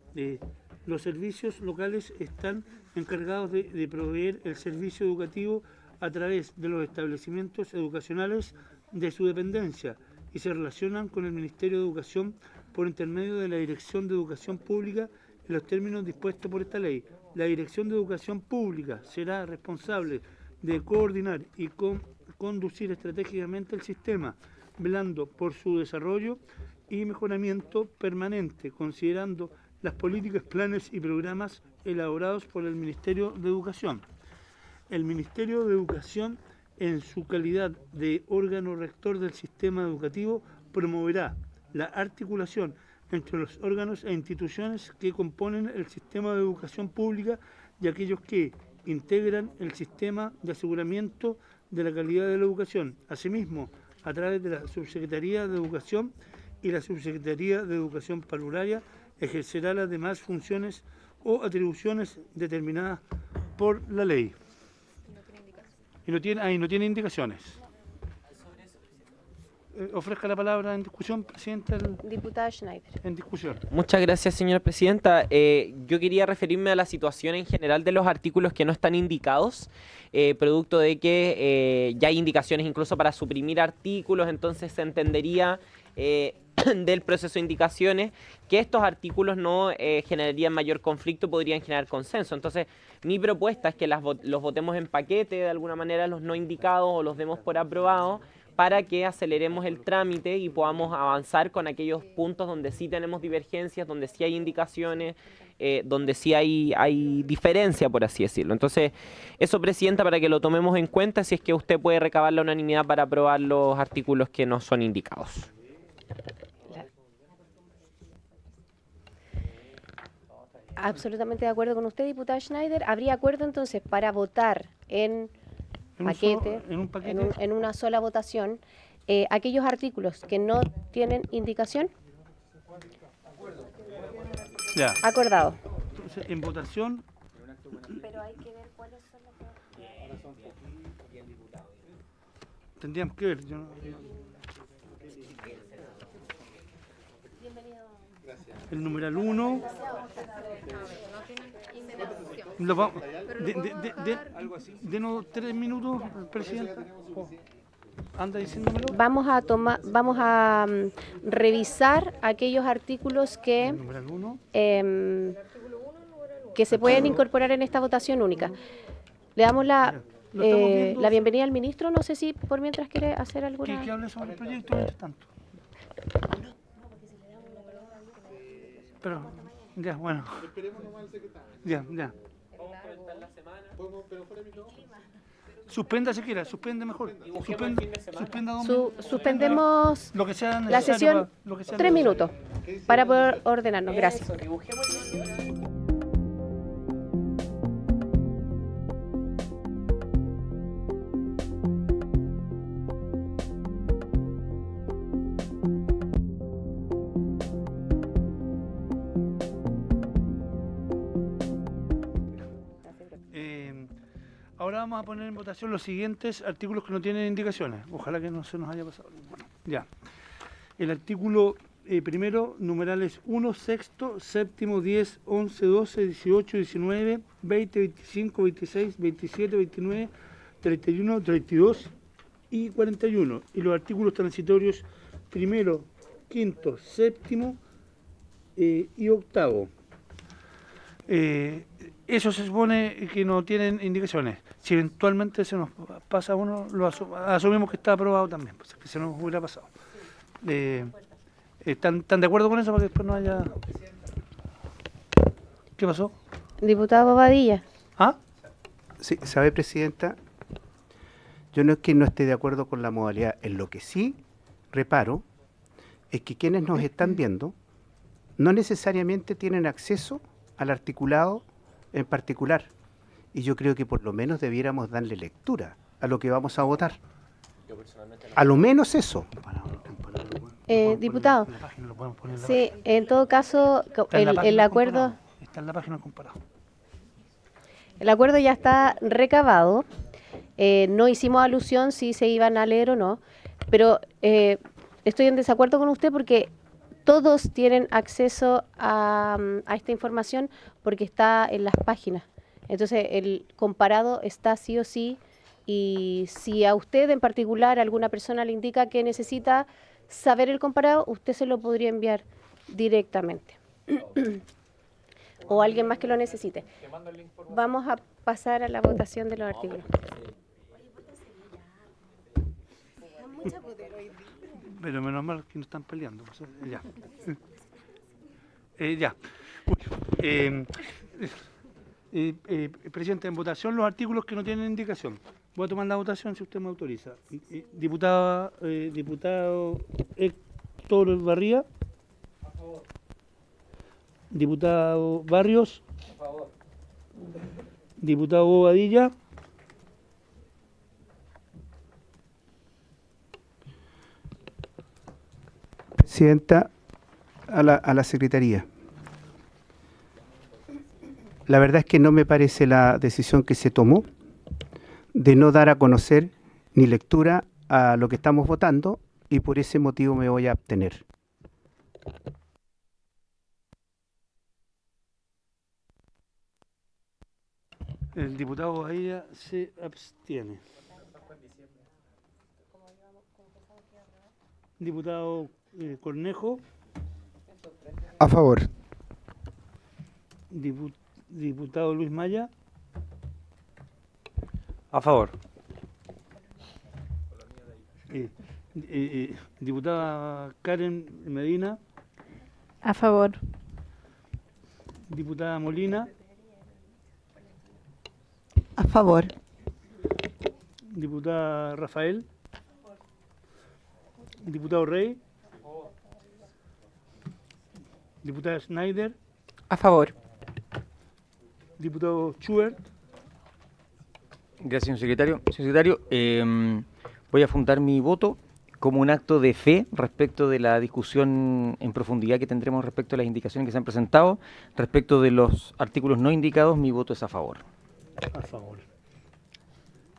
Los servicios locales están encargados de proveer el servicio educativo a través de los establecimientos educacionales de su dependencia y se relacionan con el Ministerio de Educación por intermedio de la Dirección de Educación Pública en los términos dispuestos por esta ley. La Dirección de Educación Pública será responsable de coordinar y conducir estratégicamente el sistema, velando por su desarrollo y mejoramiento permanente, considerando las políticas, planes y programas elaborados por el Ministerio de Educación. El Ministerio de Educación, en su calidad de órgano rector del sistema educativo, promoverá la articulación entre los órganos e instituciones que componen el sistema de educación pública y aquellos que integran el sistema de aseguramiento de la calidad de la educación. Asimismo, a través de la Subsecretaría de Educación y la Subsecretaría de Educación Parvularia, ejercerá las demás funciones o atribuciones determinadas por la ley. Y no tiene indicaciones. Ofrezca la palabra en discusión, Presidenta. Diputada Schneider. En discusión. Muchas gracias, señora Presidenta. Yo quería referirme a la situación en general de los artículos que no están indicados, producto de que ya hay indicaciones incluso para suprimir artículos, entonces se entendería del proceso de indicaciones que estos artículos no generarían mayor conflicto, podrían generar consenso. Entonces, mi propuesta es que los votemos en paquete, de alguna manera los no indicados o los demos por aprobados, para que aceleremos el trámite y podamos avanzar con aquellos puntos donde sí tenemos divergencias, donde sí hay indicaciones, donde sí hay diferencia, por así decirlo. Entonces, eso, Presidenta, para que lo tomemos en cuenta, si es que usted puede recabar la unanimidad para aprobar los artículos que no son indicados. Absolutamente de acuerdo con usted, diputada Schneider. ¿Habría acuerdo entonces para votar en paquete, en una sola votación, aquellos artículos que no tienen indicación? Ya. Acordado. Entonces, en votación. Pero hay que ver cuáles son los que... Tendríamos que ver. El numeral 1. Denos 3 minutos, presidente. Anda diciéndomelo. Vamos a revisar aquellos artículos que Numeral 1. que se pueden incorporar en esta votación única. Le damos Lo estamos viendo. la bienvenida al ministro. No sé si por mientras quiere hacer alguna... Que hable sobre el proyecto mientras tanto. Pero, ya, bueno. Ya. Suspenda si quiera, suspende mejor. Suspenda 2 minutos. Suspendemos Lo que sea la sesión lo que sea 3 necesario. minutos para poder ordenarnos. Gracias. Ahora vamos a poner en votación los siguientes artículos que no tienen indicaciones. Ojalá que no se nos haya pasado. Bueno, ya. El artículo primero, numerales 1, sexto, séptimo, 10, 11, 12, 18, 19, 20, 25, 26, 27, 29, 31, 32 y 41. Y los artículos transitorios primero, quinto, séptimo y octavo. Eso se supone que no tienen indicaciones. Si eventualmente se nos pasa uno, lo asumimos que está aprobado también, pues, que se nos hubiera pasado. ¿Están de acuerdo con eso para que después no haya... ¿Qué pasó? Diputado Bobadilla. ¿Ah? Sí, sabe, presidenta, yo no es que no esté de acuerdo con la modalidad. En lo que sí reparo es que quienes nos están viendo no necesariamente tienen acceso al articulado en particular. Y yo creo que por lo menos debiéramos darle lectura a lo que vamos a votar. A lo menos eso. Diputado, sí, en todo caso, el acuerdo... Está en la página comparado. El acuerdo ya está recabado. No hicimos alusión si se iban a leer o no, pero estoy en desacuerdo con usted porque todos tienen acceso a esta información porque está en las páginas. Entonces, el comparado está sí o sí, y si a usted en particular, alguna persona le indica que necesita saber el comparado, usted se lo podría enviar directamente. O alguien más que lo necesite. Vamos a pasar a la votación de los artículos. Pero menos mal que no están peleando. Pues, ya. Ya. Presidente, en votación los artículos que no tienen indicación. Voy a tomar la votación si usted me autoriza. Diputado Héctor Barría. A favor. Diputado Barrios. A favor. Diputado Bobadilla. Presidenta, a la Secretaría. La verdad es que no me parece la decisión que se tomó de no dar a conocer ni lectura a lo que estamos votando, y por ese motivo me voy a abstener. El diputado Bobadilla se abstiene. Diputado Cornejo. A favor. Diputado Luis Maya. A favor. Diputada Karen Medina. A favor. Diputada Molina. A favor. Diputada Rafael. Diputado Rey. Diputada Schneider. A favor. Diputado Schubert. Gracias, señor secretario. Señor secretario, voy a fundar mi voto como un acto de fe respecto de la discusión en profundidad que tendremos respecto a las indicaciones que se han presentado. Respecto de los artículos no indicados, mi voto es a favor. A favor.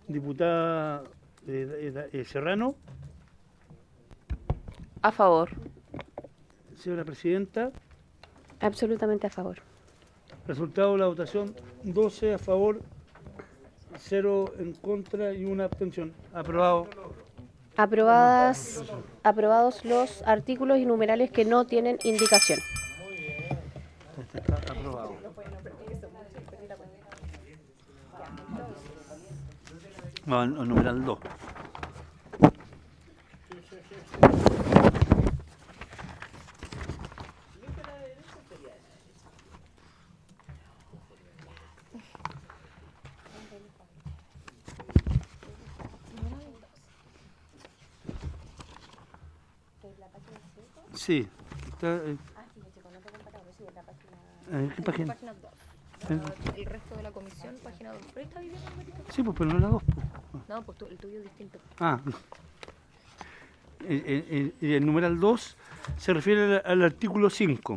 Diputada Serrano. A favor. Señora Presidenta. Absolutamente a favor. Resultado de la votación: 12 a favor, 0 en contra y 1 abstención. Aprobado. Aprobados los artículos y numerales que no tienen indicación. Está aprobado. Vamos al numeral 2. Sí, está. ¿Qué página? Página 2. El resto de la comisión, página 2. ¿Pero está viviendo? Sí, pues, pero no la 2. No, pues el tuyo es distinto. Ah. El numeral 2 se refiere al artículo 5.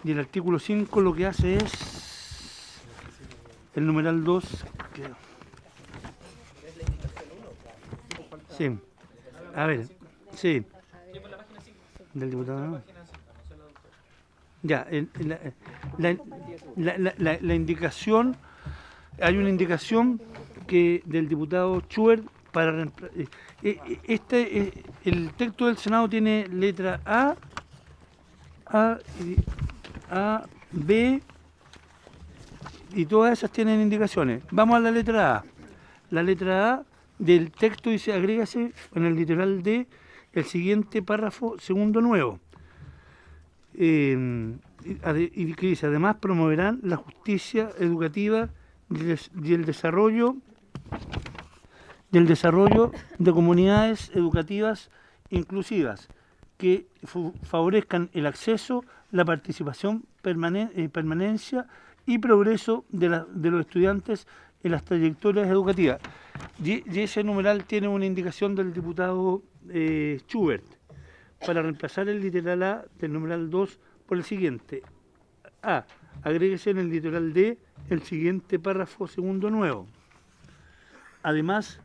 Y el artículo 5 lo que hace es. El numeral 2. Sí. A ver, sí. Del diputado. Ya, la indicación, hay una indicación que del diputado Schubert para el texto del Senado tiene letra A, B y todas esas tienen indicaciones. Vamos a la letra A. La letra A del texto dice: agrégase en el literal D el siguiente párrafo segundo nuevo. Y que dice: además promoverán la justicia educativa y el desarrollo de comunidades educativas inclusivas que favorezcan el acceso, la participación, permanencia y progreso de los estudiantes en las trayectorias educativas. Y ese numeral tiene una indicación del diputado Schubert para reemplazar el literal A del numeral 2 por el siguiente. A. Agréguese en el literal D el siguiente párrafo segundo nuevo. Además,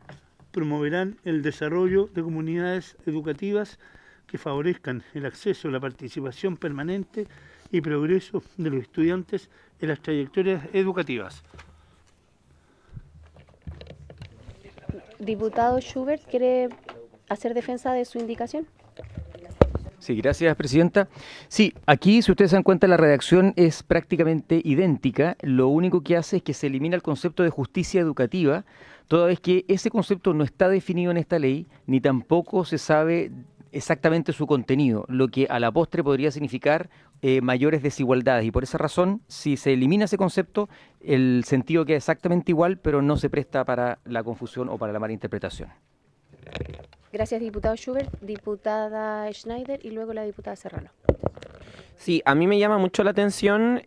promoverán el desarrollo de comunidades educativas que favorezcan el acceso, la participación permanente y progreso de los estudiantes en las trayectorias educativas. Diputado Schubert, ¿quiere hacer defensa de su indicación? Sí, gracias, presidenta. Sí, aquí, si ustedes se dan cuenta, la redacción es prácticamente idéntica. Lo único que hace es que se elimina el concepto de justicia educativa, toda vez que ese concepto no está definido en esta ley, ni tampoco se sabe exactamente su contenido, lo que a la postre podría significar mayores desigualdades. Y por esa razón, si se elimina ese concepto, el sentido queda exactamente igual, pero no se presta para la confusión o para la mala interpretación. Gracias, diputado Schubert. Diputada Schneider y luego la diputada Serrano. Sí, a mí me llama mucho la atención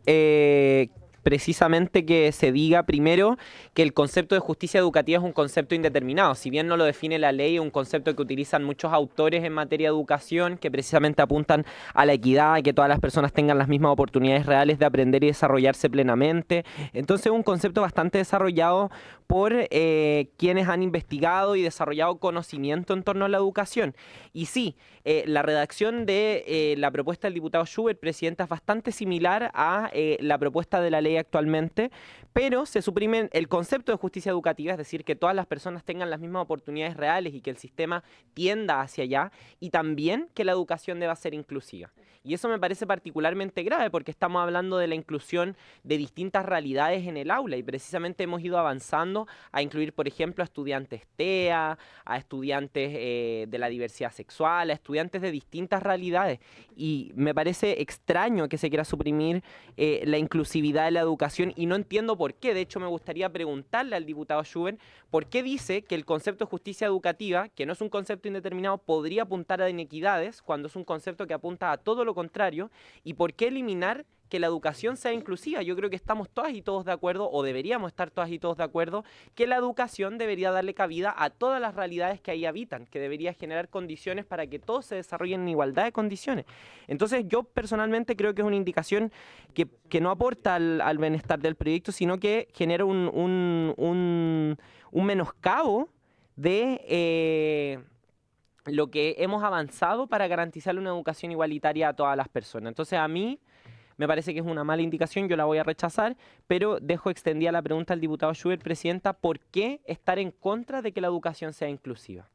precisamente que se diga primero que el concepto de justicia educativa es un concepto indeterminado. Si bien no lo define la ley, es un concepto que utilizan muchos autores en materia de educación que precisamente apuntan a la equidad, a que todas las personas tengan las mismas oportunidades reales de aprender y desarrollarse plenamente. Entonces es un concepto bastante desarrollado por quienes han investigado y desarrollado conocimiento en torno a la educación. Y sí, la redacción de la propuesta del diputado Schubert, presidenta, es bastante similar a la propuesta de la ley actualmente, pero se suprime el concepto de justicia educativa, es decir, que todas las personas tengan las mismas oportunidades reales y que el sistema tienda hacia allá, y también que la educación deba ser inclusiva. Y eso me parece particularmente grave porque estamos hablando de la inclusión de distintas realidades en el aula y precisamente hemos ido avanzando a incluir, por ejemplo, a estudiantes TEA, a estudiantes de la diversidad sexual, a estudiantes de distintas realidades. Y me parece extraño que se quiera suprimir la inclusividad de la educación y no entiendo por qué. De hecho, me gustaría preguntarle al diputado Schubert por qué dice que el concepto de justicia educativa, que no es un concepto indeterminado, podría apuntar a inequidades cuando es un concepto que apunta a todo lo contrario, y por qué eliminar que la educación sea inclusiva. Yo creo que estamos todas y todos de acuerdo, o deberíamos estar todas y todos de acuerdo, que la educación debería darle cabida a todas las realidades que ahí habitan, que debería generar condiciones para que todos se desarrollen en igualdad de condiciones. Entonces yo personalmente creo que es una indicación que no aporta al bienestar del proyecto, sino que genera un menoscabo de lo que hemos avanzado para garantizar una educación igualitaria a todas las personas. Entonces, a mí me parece que es una mala indicación, yo la voy a rechazar, pero dejo extendida la pregunta al diputado Schubert, presidenta, ¿por qué estar en contra de que la educación sea inclusiva?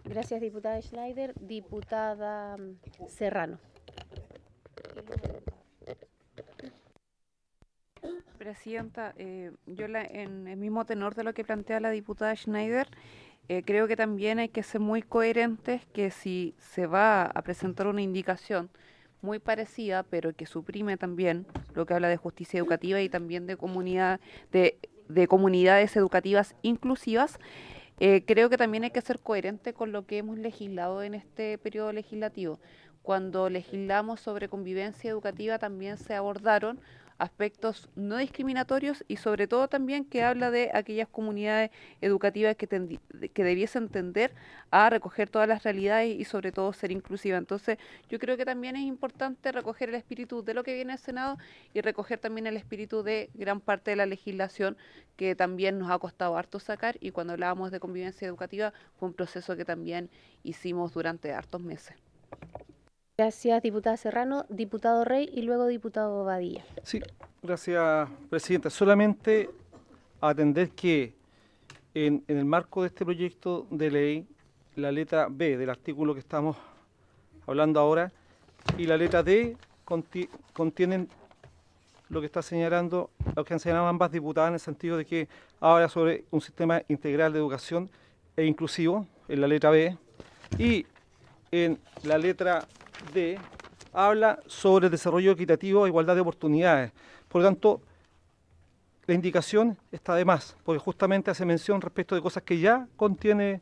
Gracias, diputada Schneider. Diputada Serrano. Presidenta, yo en el mismo tenor de lo que plantea la diputada Schneider, creo que también hay que ser muy coherentes, que si se va a presentar una indicación muy parecida, pero que suprime también lo que habla de justicia educativa y también de comunidades educativas inclusivas, creo que también hay que ser coherente con lo que hemos legislado en este periodo legislativo. Cuando legislamos sobre convivencia educativa también se abordaron aspectos no discriminatorios y sobre todo también que habla de aquellas comunidades educativas que debiesen tender a recoger todas las realidades y sobre todo ser inclusiva. Entonces yo creo que también es importante recoger el espíritu de lo que viene del Senado y recoger también el espíritu de gran parte de la legislación que también nos ha costado harto sacar, y cuando hablábamos de convivencia educativa fue un proceso que también hicimos durante hartos meses. Gracias, diputada Serrano. Diputado Rey y luego diputado Badilla. Sí, gracias, presidenta. Solamente atender que en el marco de este proyecto de ley, la letra B del artículo que estamos hablando ahora y la letra D contienen lo que está señalando, lo que han señalado ambas diputadas, en el sentido de que habla sobre un sistema integral de educación e inclusivo, en la letra B, y en la letra D habla sobre el desarrollo equitativo e igualdad de oportunidades. Por lo tanto, la indicación está de más, porque justamente hace mención respecto de cosas que ya contiene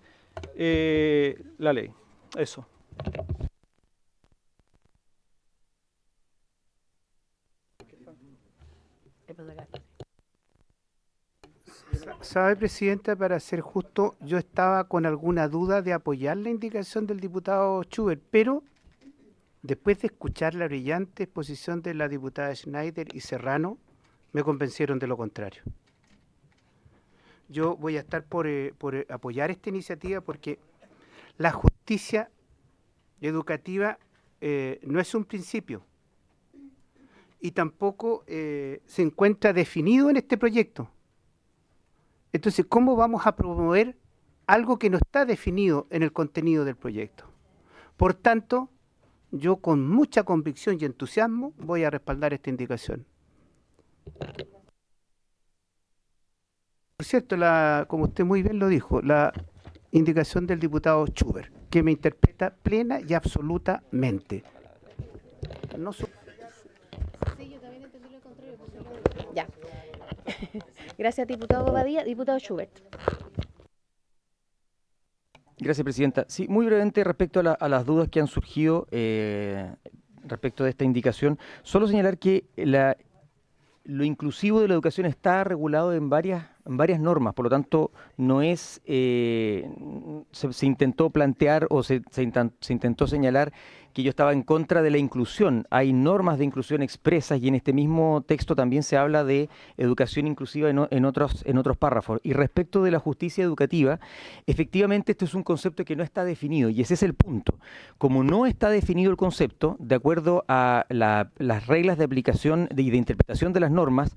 la ley. Eso. ¿Sabe, presidenta? Para ser justo, yo estaba con alguna duda de apoyar la indicación del diputado Schubert, pero después de escuchar la brillante exposición de la diputada Schneider y Serrano, me convencieron de lo contrario. Yo voy a estar por apoyar esta iniciativa porque la justicia educativa no es un principio y tampoco se encuentra definido en este proyecto. Entonces, ¿cómo vamos a promover algo que no está definido en el contenido del proyecto? Por tanto, yo con mucha convicción y entusiasmo voy a respaldar esta indicación. Por cierto, como usted muy bien lo dijo, la indicación del diputado Schubert, que me interpreta plena y absolutamente. No sí, yo también entendí lo contrario. Ya. Gracias, diputado Badilla. Diputado Schubert. Gracias, presidenta. Sí, muy brevemente respecto a las dudas que han surgido respecto de esta indicación, solo señalar que lo inclusivo de la educación está regulado en varias normas, por lo tanto no es, se intentó plantear o se intentó señalar que yo estaba en contra de la inclusión. Hay normas de inclusión expresas y en este mismo texto también se habla de educación inclusiva en otros párrafos. Y respecto de la justicia educativa, efectivamente este es un concepto que no está definido y ese es el punto. Como no está definido el concepto, de acuerdo a las reglas de aplicación y de interpretación de las normas,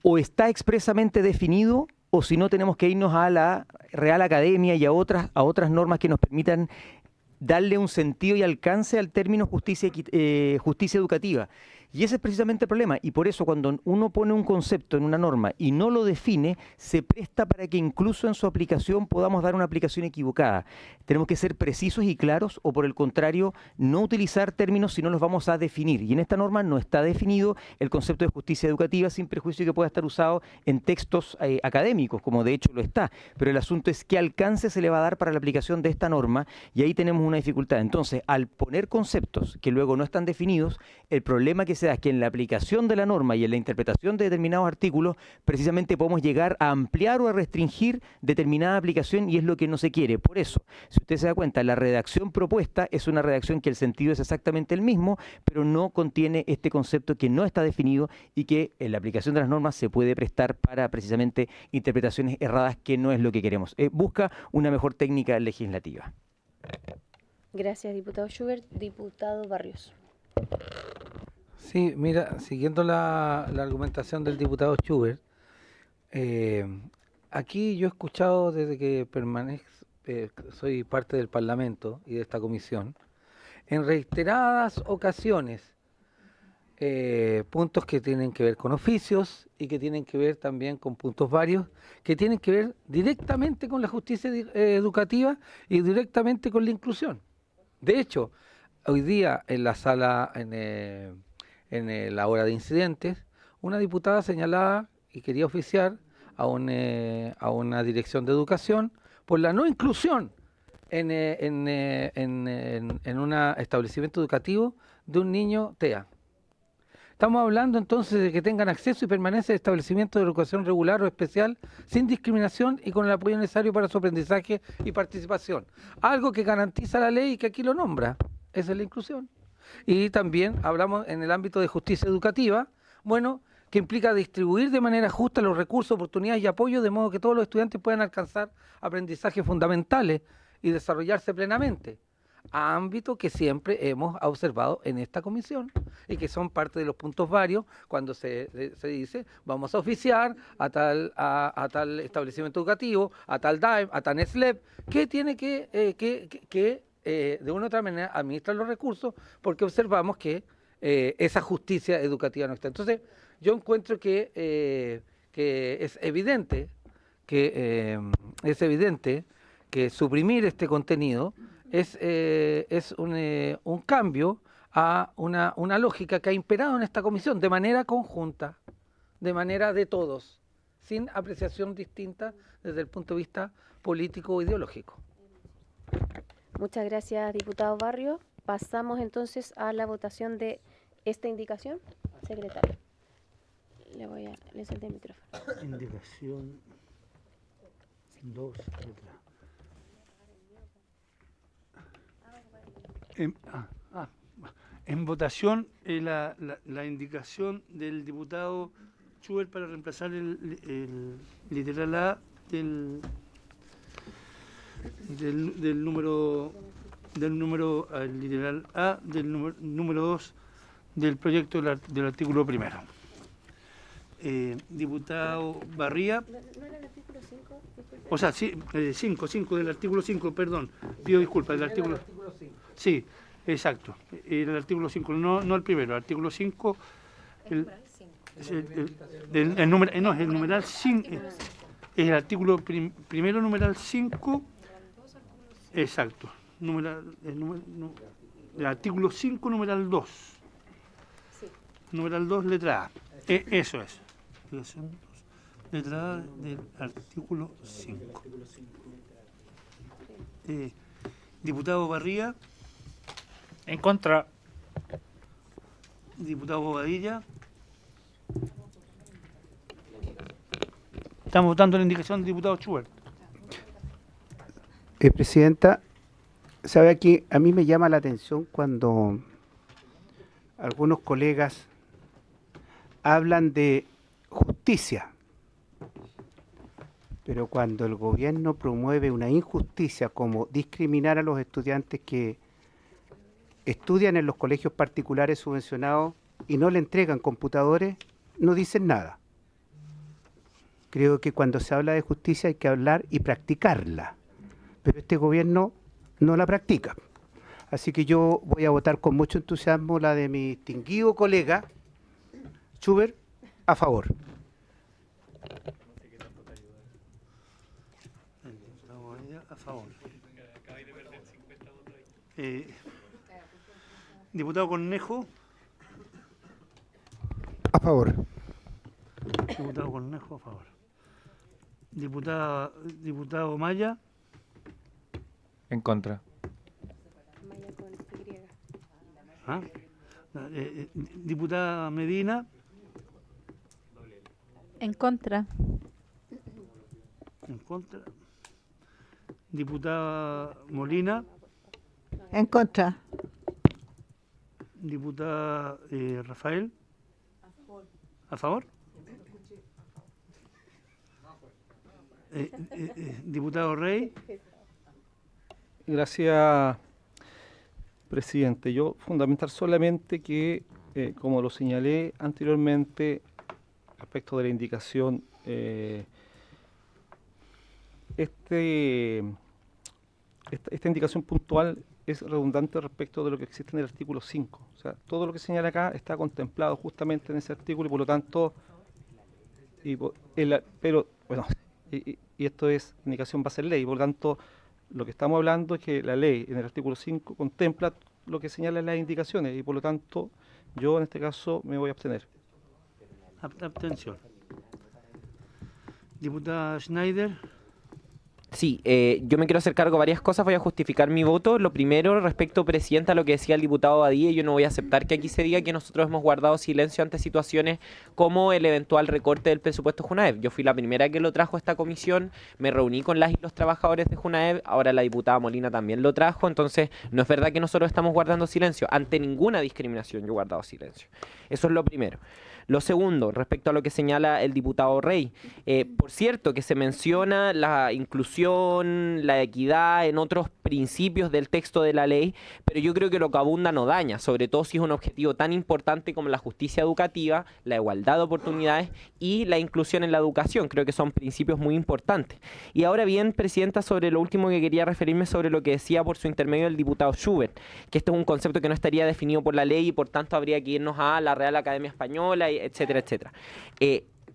o está expresamente definido o si no tenemos que irnos a la Real Academia y a otras normas que nos permitan darle un sentido y alcance al término justicia educativa. Y ese es precisamente el problema, y por eso cuando uno pone un concepto en una norma y no lo define, se presta para que incluso en su aplicación podamos dar una aplicación equivocada. Tenemos que ser precisos y claros, o por el contrario, no utilizar términos si no los vamos a definir. Y en esta norma no está definido el concepto de justicia educativa, sin perjuicio que pueda estar usado en textos académicos, como de hecho lo está. Pero el asunto es qué alcance se le va a dar para la aplicación de esta norma, y ahí tenemos una dificultad. Entonces, al poner conceptos que luego no están definidos, el problema que se sea es que en la aplicación de la norma y en la interpretación de determinados artículos, precisamente podemos llegar a ampliar o a restringir determinada aplicación y es lo que no se quiere. Por eso, si usted se da cuenta, la redacción propuesta es una redacción que el sentido es exactamente el mismo, pero no contiene este concepto que no está definido y que en la aplicación de las normas se puede prestar para precisamente interpretaciones erradas, que no es lo que queremos. Busca una mejor técnica legislativa. Gracias, diputado Schubert. Diputado Barrios. Sí, mira, siguiendo la argumentación del diputado Schubert, aquí yo he escuchado desde que soy parte del Parlamento y de esta comisión, en reiteradas ocasiones, puntos que tienen que ver con oficios y que tienen que ver también con puntos varios, que tienen que ver directamente con la justicia educativa y directamente con la inclusión. De hecho, hoy día en la sala, en la hora de incidentes, una diputada señalaba y quería oficiar a una dirección de educación por la no inclusión en un establecimiento educativo de un niño TEA. Estamos hablando entonces de que tengan acceso y permanencia de establecimientos de educación regular o especial sin discriminación y con el apoyo necesario para su aprendizaje y participación. Algo que garantiza la ley y que aquí lo nombra. Esa es la inclusión. Y también hablamos en el ámbito de justicia educativa, bueno, que implica distribuir de manera justa los recursos, oportunidades y apoyo de modo que todos los estudiantes puedan alcanzar aprendizajes fundamentales y desarrollarse plenamente. Ámbito que siempre hemos observado en esta comisión y que son parte de los puntos varios cuando se dice vamos a oficiar a tal establecimiento educativo, a tal DAEM, a tal SLEP, que tiene que de una u otra manera administrar los recursos porque observamos que esa justicia educativa no está. Entonces yo encuentro que es evidente que suprimir este contenido es un cambio a una lógica que ha imperado en esta comisión de manera conjunta, de manera de todos, sin apreciación distinta desde el punto de vista político o ideológico. Muchas gracias, diputado Barrios. Pasamos entonces a la votación de esta indicación. Secretario, le cedo el micrófono. Indicación 2, letra. En votación la indicación del diputado Schubert para reemplazar el literal A del número el literal A del número 2 del proyecto del artículo primero. Diputado Barría. ¿No era el artículo 5? O sea, sí, 5 del artículo 5, perdón. Pido disculpas, del artículo 5. Sí, exacto. El artículo 5, no el primero, el artículo 5. El numeral 5. El artículo primero, numeral 5. Exacto. El artículo 5, numeral 2. Numeral 2, letra A. Eso es. Letra A del artículo 5. Diputado Barría. En contra. Diputado Bobadilla. Estamos votando la indicación del diputado Schubert. Presidenta, sabe que a mí me llama la atención cuando algunos colegas hablan de justicia, pero cuando el gobierno promueve una injusticia como discriminar a los estudiantes que estudian en los colegios particulares subvencionados y no le entregan computadores, no dicen nada. Creo que cuando se habla de justicia hay que hablar y practicarla, pero este gobierno no la practica. Así que yo voy a votar con mucho entusiasmo la de mi distinguido colega Schubert a favor. A favor. Diputado Cornejo. A favor. Diputado Cornejo, a favor. Diputado Maya. En contra. Maya con Y. ¿Ah? Diputada Medina. En contra. En contra. Diputada Molina. En contra. Diputada Rafael. ¿A favor? Diputado Rey. Gracias, presidente. Yo fundamental solamente que, como lo señalé anteriormente, respecto de la indicación, esta indicación puntual es redundante respecto de lo que existe en el artículo 5. O sea, todo lo que señala acá está contemplado justamente en ese artículo y por lo tanto, pero bueno, y esto es indicación base en ley, por lo tanto, lo que estamos hablando es que la ley en el artículo 5 contempla lo que señalan las indicaciones y por lo tanto, yo en este caso me voy a abstener. Abstención. Diputada Schneider. Sí, yo me quiero hacer cargo de varias cosas, voy a justificar mi voto. Lo primero, respecto, presidenta, a lo que decía el diputado Badía, yo no voy a aceptar que aquí se diga que nosotros hemos guardado silencio ante situaciones como el eventual recorte del presupuesto Junaev. Yo fui la primera que lo trajo a esta comisión, me reuní con las y los trabajadores de Junaev, ahora la diputada Molina también lo trajo, entonces no es verdad que nosotros estamos guardando silencio. Ante ninguna discriminación yo he guardado silencio. Eso es lo primero. Lo segundo, respecto a lo que señala el diputado Rey, por cierto que se menciona la inclusión, la equidad en otros principios del texto de la ley, pero yo creo que lo que abunda no daña, sobre todo si es un objetivo tan importante como la justicia educativa, la igualdad de oportunidades y la inclusión en la educación. Creo que son principios muy importantes. Y ahora bien, presidenta, sobre lo último que quería referirme sobre lo que decía por su intermedio el diputado Schubert, que este es un concepto que no estaría definido por la ley y por tanto habría que irnos a la Real Academia Española, etcétera, etcétera.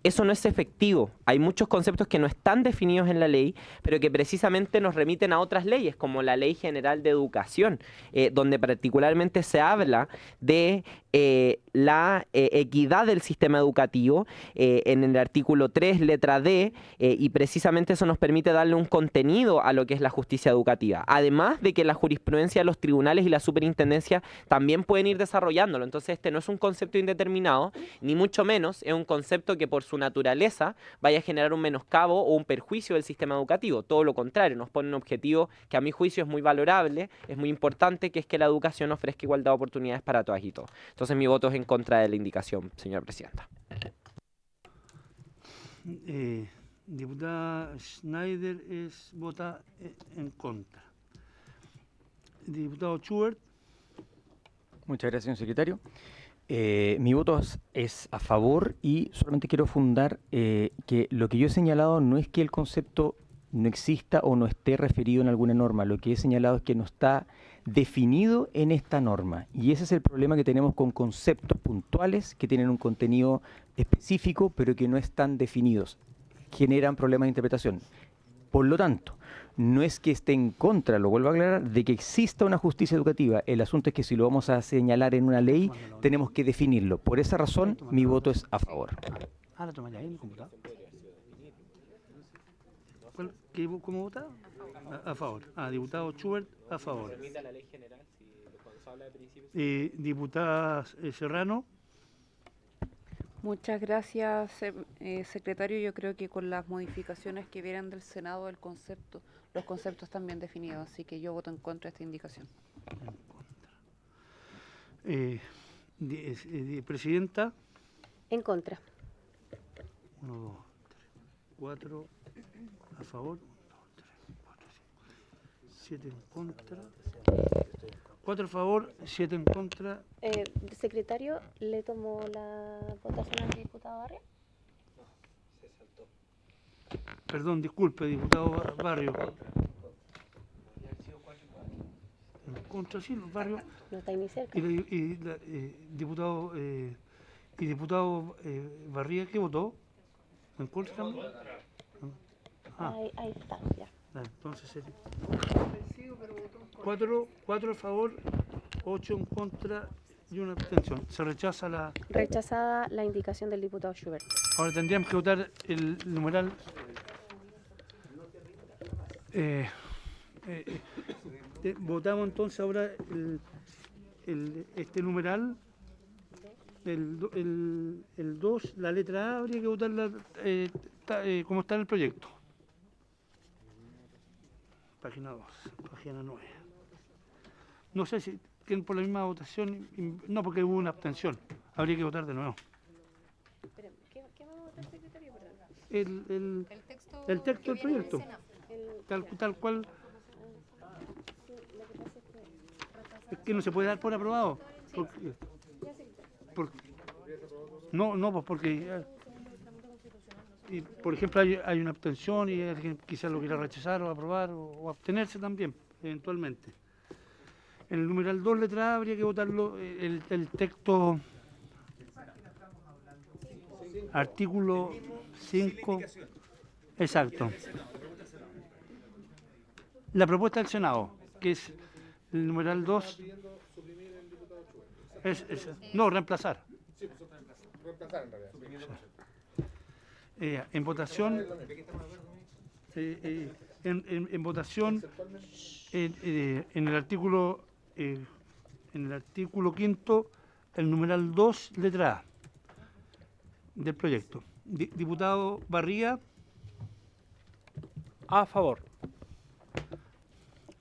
Eso no es efectivo. Hay muchos conceptos que no están definidos en la ley, pero que precisamente nos remiten a otras leyes, como la Ley General de Educación, donde particularmente se habla de la equidad del sistema educativo en el artículo 3, letra D, y precisamente eso nos permite darle un contenido a lo que es la justicia educativa. Además de que la jurisprudencia de los tribunales y la superintendencia también pueden ir desarrollándolo. Entonces este no es un concepto indeterminado, ni mucho menos es un concepto que por su naturaleza vaya a generar un menoscabo o un perjuicio del sistema educativo. Todo lo contrario, nos pone un objetivo que a mi juicio es muy valorable, es muy importante, que es que la educación ofrezca igualdad de oportunidades para todas y todos. Entonces mi voto es en contra de la indicación, señora presidenta. Diputada Schneider vota en contra. Diputado Schubert. Muchas gracias, señor secretario. Mi voto es a favor y solamente quiero fundar que lo que yo he señalado no es que el concepto no exista o no esté referido en alguna norma. Lo que he señalado es que no está definido en esta norma. Y ese es el problema que tenemos con conceptos puntuales que tienen un contenido específico pero que no están definidos. Generan problemas de interpretación. Por lo tanto, no es que esté en contra, lo vuelvo a aclarar, de que exista una justicia educativa. El asunto es que si lo vamos a señalar en una ley, tenemos que definirlo. Por esa razón, mi voto es a favor. ¿La tomas ahí en el computador? ¿Cómo vota? A favor. Diputado Schubert, a favor. Diputada Serrano. Muchas gracias, secretario. Yo creo que con las modificaciones que vienen del Senado del concepto, los conceptos están bien definidos, así que yo voto en contra de esta indicación. Presidenta. En contra. 1, 2, 3, 4 a favor, 1, 2, 3, 4, 5, 7 en contra. 4 a favor, 7 en contra. Secretario, ¿le tomó la votación al diputado Barrio? Se saltó. Perdón, disculpe, diputado Barrio. En contra, sí, los Barrios. No está ni cerca. Diputado Barría, ¿qué votó? ¿En contra también? Ahí está, ya. Entonces sería 4 a favor, 8 en contra y una abstención. Se rechaza la... Rechazada la indicación del diputado Schubert. Ahora tendríamos que votar el numeral... votamos entonces ahora este numeral El 2, la letra A, habría que votarla como está en el proyecto. Página 2, página 9. No sé si tienen por la misma votación. No, porque hubo una abstención. Habría que votar de nuevo. ¿Qué vamos a votar, secretario? El texto del proyecto. Tal cual. Es que no se puede dar por aprobado. No, pues porque por ejemplo hay una abstención y alguien quizás lo quiera rechazar o aprobar o abstenerse también, eventualmente. En el numeral 2, letra A, habría que votarlo el texto artículo 5. Exacto. La propuesta del Senado, que es el numeral 2. No, reemplazar. En votación, en votación, en el artículo 5, el numeral 2, letra A del proyecto. Diputado Barría. A favor.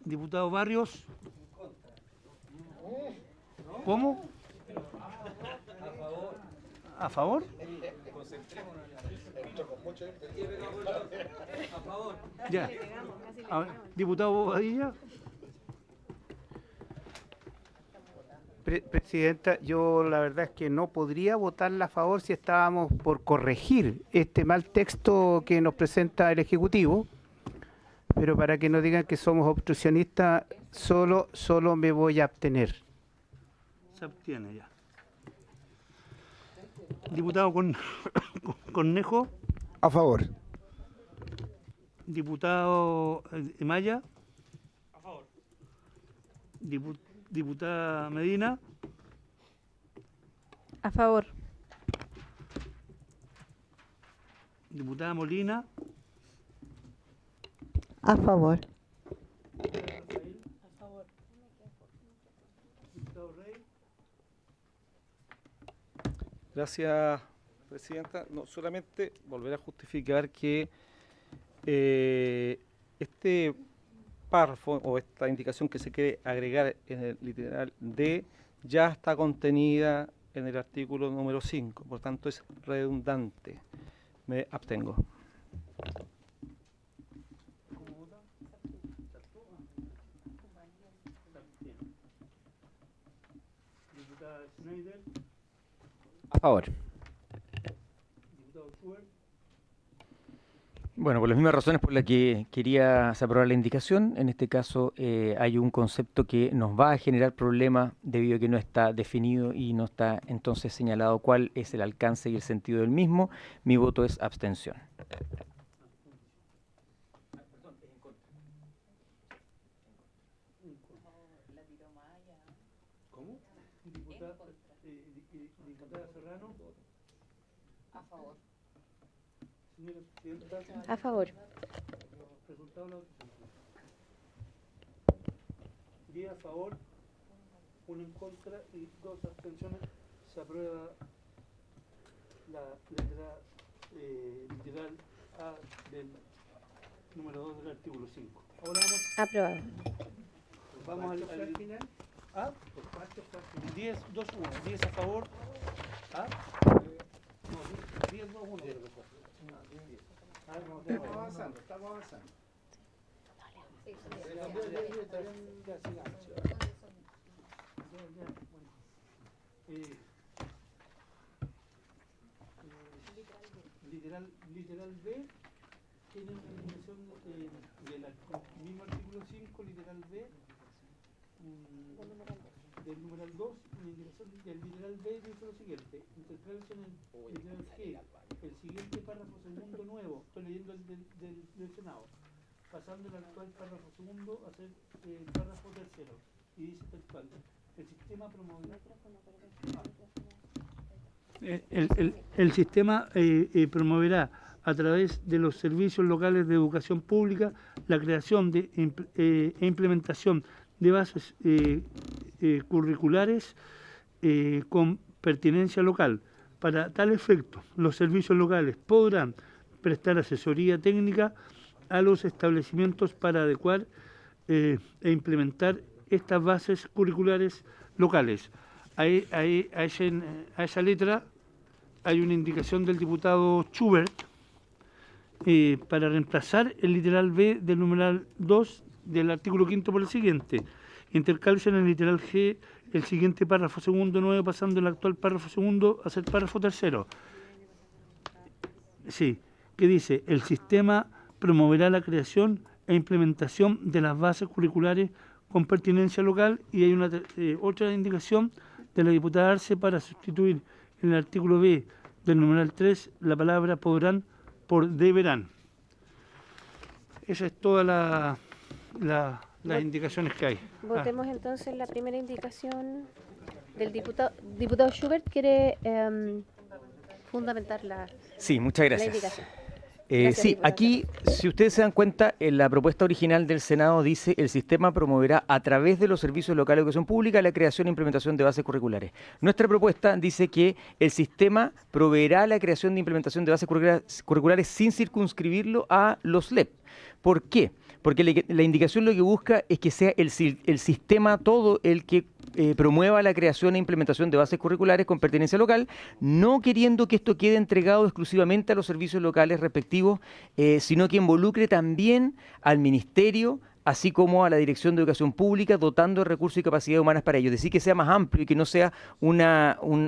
Diputado Barrios. ¿Cómo? ¿A favor? Ya. A ver, diputado Bobadilla. Presidenta, yo la verdad es que no podría votarla a favor si estábamos por corregir este mal texto que nos presenta el Ejecutivo, pero para que no digan que somos obstruccionistas, solo me voy a abstener. Se abstiene ya. Diputado Cornejo. A favor. Diputado Maya. A favor. Diputada Medina. A favor. Diputada Molina. A favor. A favor. Diputado Rey. Gracias, presidenta. No, solamente volver a justificar que este párrafo o esta indicación que se quiere agregar en el literal D ya está contenida en el artículo número 5, por tanto es redundante. Me abstengo. Diputada Schneider. A favor. Diputado Schubert. Bueno, por las mismas razones por las que quería aprobar la indicación, en este caso hay un concepto que nos va a generar problemas debido a que no está definido y no está entonces señalado cuál es el alcance y el sentido del mismo. Mi voto es abstención. ¿Cómo? Diputada Serrano. A favor. Señora Presidenta. A favor. Resultado de la votación. 10 a favor, 1 en contra y 2 abstenciones. Se aprueba la letra literal A del número 2 del artículo 5. Ahora Aprobado. vamos al final. ¿Ah? 10, 2, 1. 10 a favor. ¿Ah? No, 10, 2, 1. Estamos avanzando. Sí, Literal B tiene una indicación del mismo artículo 5, literal B, del numeral 2, una indicación del literal B dice lo siguiente: intercalación en literal G, el siguiente párrafo segundo nuevo, estoy leyendo el del Senado, pasando el actual párrafo segundo a ser el párrafo tercero, y dice textual: el sistema promoverá el sistema promoverá a través de los servicios locales de educación pública la creación e implementación de bases curriculares con pertinencia local. Para tal efecto, los servicios locales podrán prestar asesoría técnica a los establecimientos para adecuar e implementar estas bases curriculares locales. A esa letra hay una indicación del diputado Schubert para reemplazar el literal B del numeral 2 del artículo 5 por el siguiente. Intercalce en el literal G el siguiente párrafo segundo nuevo, pasando el actual párrafo segundo a ser párrafo tercero. Sí, que dice, el sistema promoverá la creación e implementación de las bases curriculares con pertinencia local, y hay una otra indicación de la diputada Arce para sustituir en el artículo B del numeral 3 la palabra podrán por deberán. Esa es toda las indicaciones que hay. Votemos entonces la primera indicación del diputado Schubert. ¿Quiere fundamentar la Sí, muchas gracias. indicación? Sí, diputado. aquí, si ustedes se dan cuenta, en la propuesta original del Senado dice el sistema promoverá a través de los servicios locales de educación pública la creación e implementación de bases curriculares. Nuestra propuesta dice que el sistema proveerá la creación de implementación de bases curriculares sin circunscribirlo a los LEP. ¿Por qué? Porque la indicación lo que busca es que sea el sistema todo el que promueva la creación e implementación de bases curriculares con pertenencia local, no queriendo que esto quede entregado exclusivamente a los servicios locales respectivos, sino que involucre también al Ministerio, así como a la Dirección de Educación Pública, dotando de recursos y capacidades humanas para ello. Es decir, que sea más amplio y que no sea un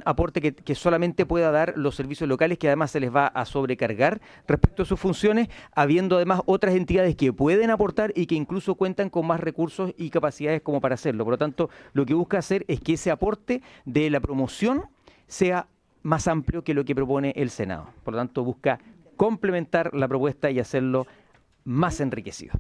aporte que solamente pueda dar los servicios locales, que además se les va a sobrecargar respecto a sus funciones, habiendo además otras entidades que pueden aportar y que incluso cuentan con más recursos y capacidades como para hacerlo. Por lo tanto, lo que busca hacer es que ese aporte de la promoción sea más amplio que lo que propone el Senado. Por lo tanto, busca complementar la propuesta y hacerlo más enriquecido.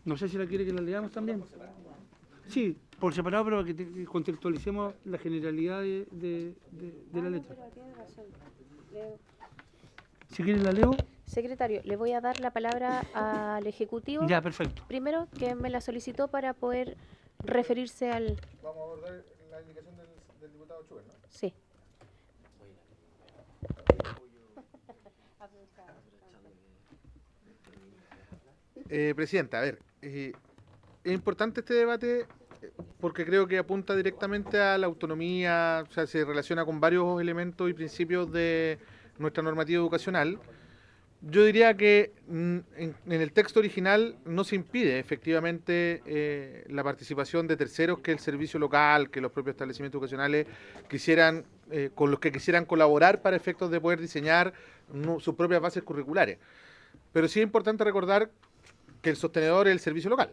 No sé si la quiere que la leamos también. Sí, por separado, pero que contextualicemos la generalidad de la letra. Si quiere la leo. Secretario, le voy a dar la palabra al Ejecutivo. Ya, perfecto. Primero, que me la solicitó para poder referirse al... Vamos a abordar la indicación del diputado Schubert, ¿no? Sí. Presidenta, a ver, es importante este debate porque creo que apunta directamente a la autonomía, o sea, se relaciona con varios elementos y principios de nuestra normativa educacional. Yo diría que en el texto original no se impide efectivamente la participación de terceros que el servicio local, que los propios establecimientos educacionales quisieran, con los que quisieran colaborar para efectos de poder diseñar sus propias bases curriculares. Pero sí es importante recordar que el sostenedor es el servicio local.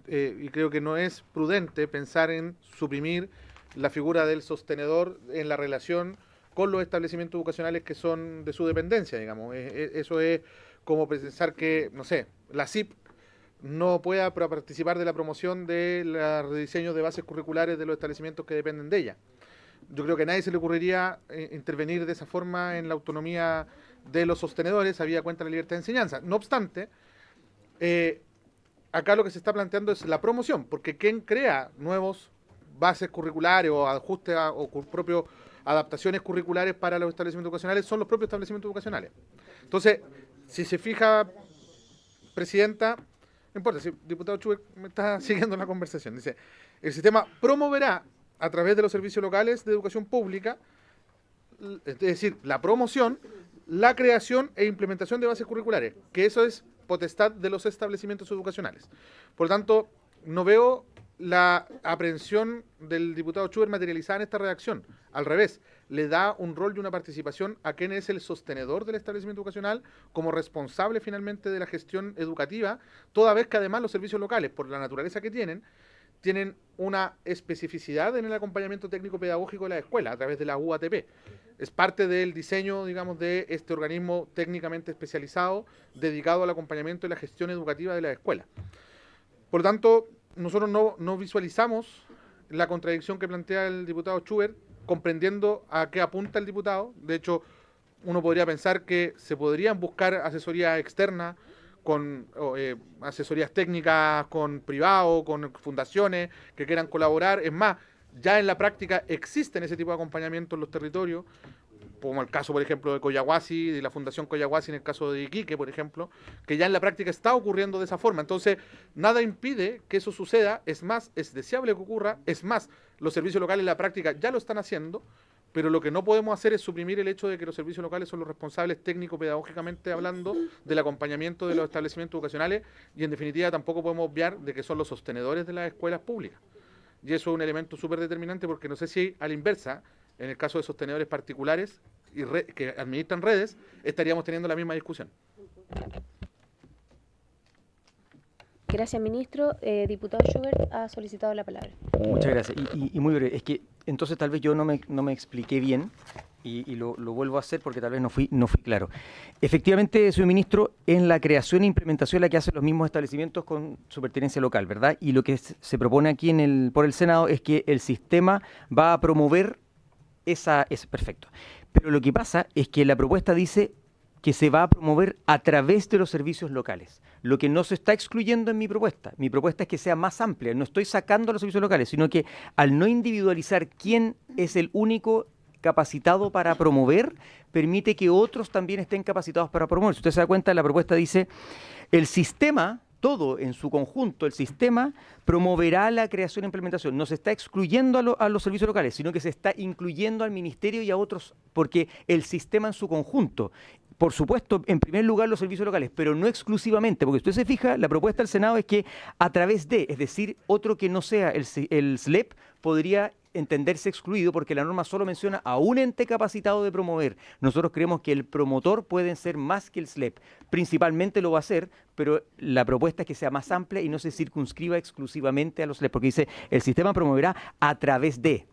Y creo que no es prudente pensar en suprimir la figura del sostenedor en la relación con los establecimientos educacionales que son de su dependencia, digamos. Eso es como pensar que, no sé, la CIP no pueda participar de la promoción de los rediseños de bases curriculares de los establecimientos que dependen de ella. Yo creo que a nadie se le ocurriría intervenir de esa forma en la autonomía de los sostenedores, habida cuenta de la libertad de enseñanza. No obstante, acá lo que se está planteando es la promoción, porque quien crea nuevos bases curriculares o ajustes o propios adaptaciones curriculares para los establecimientos educacionales son los propios establecimientos educacionales. Entonces, si se fija, Presidenta, no importa, si el diputado Schubert me está siguiendo en la conversación, dice, el sistema promoverá a través de los servicios locales de educación pública, es decir, la promoción, la creación e implementación de bases curriculares, que eso es potestad de los establecimientos educacionales. Por lo tanto, no veo la aprehensión del diputado Schubert materializada en esta redacción. Al revés, le da un rol y una participación a quien es el sostenedor del establecimiento educacional como responsable finalmente de la gestión educativa, toda vez que además los servicios locales, por la naturaleza que tienen una especificidad en el acompañamiento técnico pedagógico de la escuela a través de la UATP. Es parte del diseño, digamos, de este organismo técnicamente especializado dedicado al acompañamiento y la gestión educativa de la escuela. Por lo tanto, nosotros no visualizamos la contradicción que plantea el diputado Schubert, comprendiendo a qué apunta el diputado. De hecho, uno podría pensar que se podrían buscar asesorías externas, con asesorías técnicas con privados, con fundaciones que quieran colaborar. Es más, ya en la práctica existen ese tipo de acompañamiento en los territorios, como el caso, por ejemplo, de Coyahuasi, de la Fundación Coyahuasi en el caso de Iquique, por ejemplo, que ya en la práctica está ocurriendo de esa forma. Entonces, nada impide que eso suceda, es más, es deseable que ocurra, es más, los servicios locales en la práctica ya lo están haciendo, pero lo que no podemos hacer es suprimir el hecho de que los servicios locales son los responsables técnico-pedagógicamente hablando del acompañamiento de los establecimientos educacionales, y en definitiva tampoco podemos obviar de que son los sostenedores de las escuelas públicas. Y eso es un elemento súper determinante, porque no sé si a la inversa, en el caso de sostenedores particulares y que administran redes, estaríamos teniendo la misma discusión. Gracias, ministro. Diputado Schubert ha solicitado la palabra. Muchas gracias. Y muy breve, es que entonces tal vez yo no me expliqué bien y lo vuelvo a hacer porque tal vez no fui claro. Efectivamente, señor ministro, es la creación e implementación la que hacen los mismos establecimientos con su pertenencia local, ¿verdad? Y lo que se propone aquí por el Senado es que el sistema va a promover es perfecto. Pero lo que pasa es que la propuesta dice que se va a promover a través de los servicios locales. Lo que no se está excluyendo en mi propuesta es que sea más amplia. No estoy sacando a los servicios locales, sino que al no individualizar quién es el único capacitado para promover, permite que otros también estén capacitados para promover. Si usted se da cuenta, la propuesta dice, el sistema, todo en su conjunto, el sistema promoverá la creación e implementación. No se está excluyendo a los servicios locales, sino que se está incluyendo al ministerio y a otros, porque el sistema en su conjunto, por supuesto, en primer lugar los servicios locales, pero no exclusivamente, porque si usted se fija, la propuesta del Senado es que a través de, es decir, otro que no sea el SLEP, podría entenderse excluido porque la norma solo menciona a un ente capacitado de promover. Nosotros creemos que el promotor puede ser más que el SLEP. Principalmente lo va a hacer, pero la propuesta es que sea más amplia y no se circunscriba exclusivamente a los SLEP, porque dice, el sistema promoverá a través de.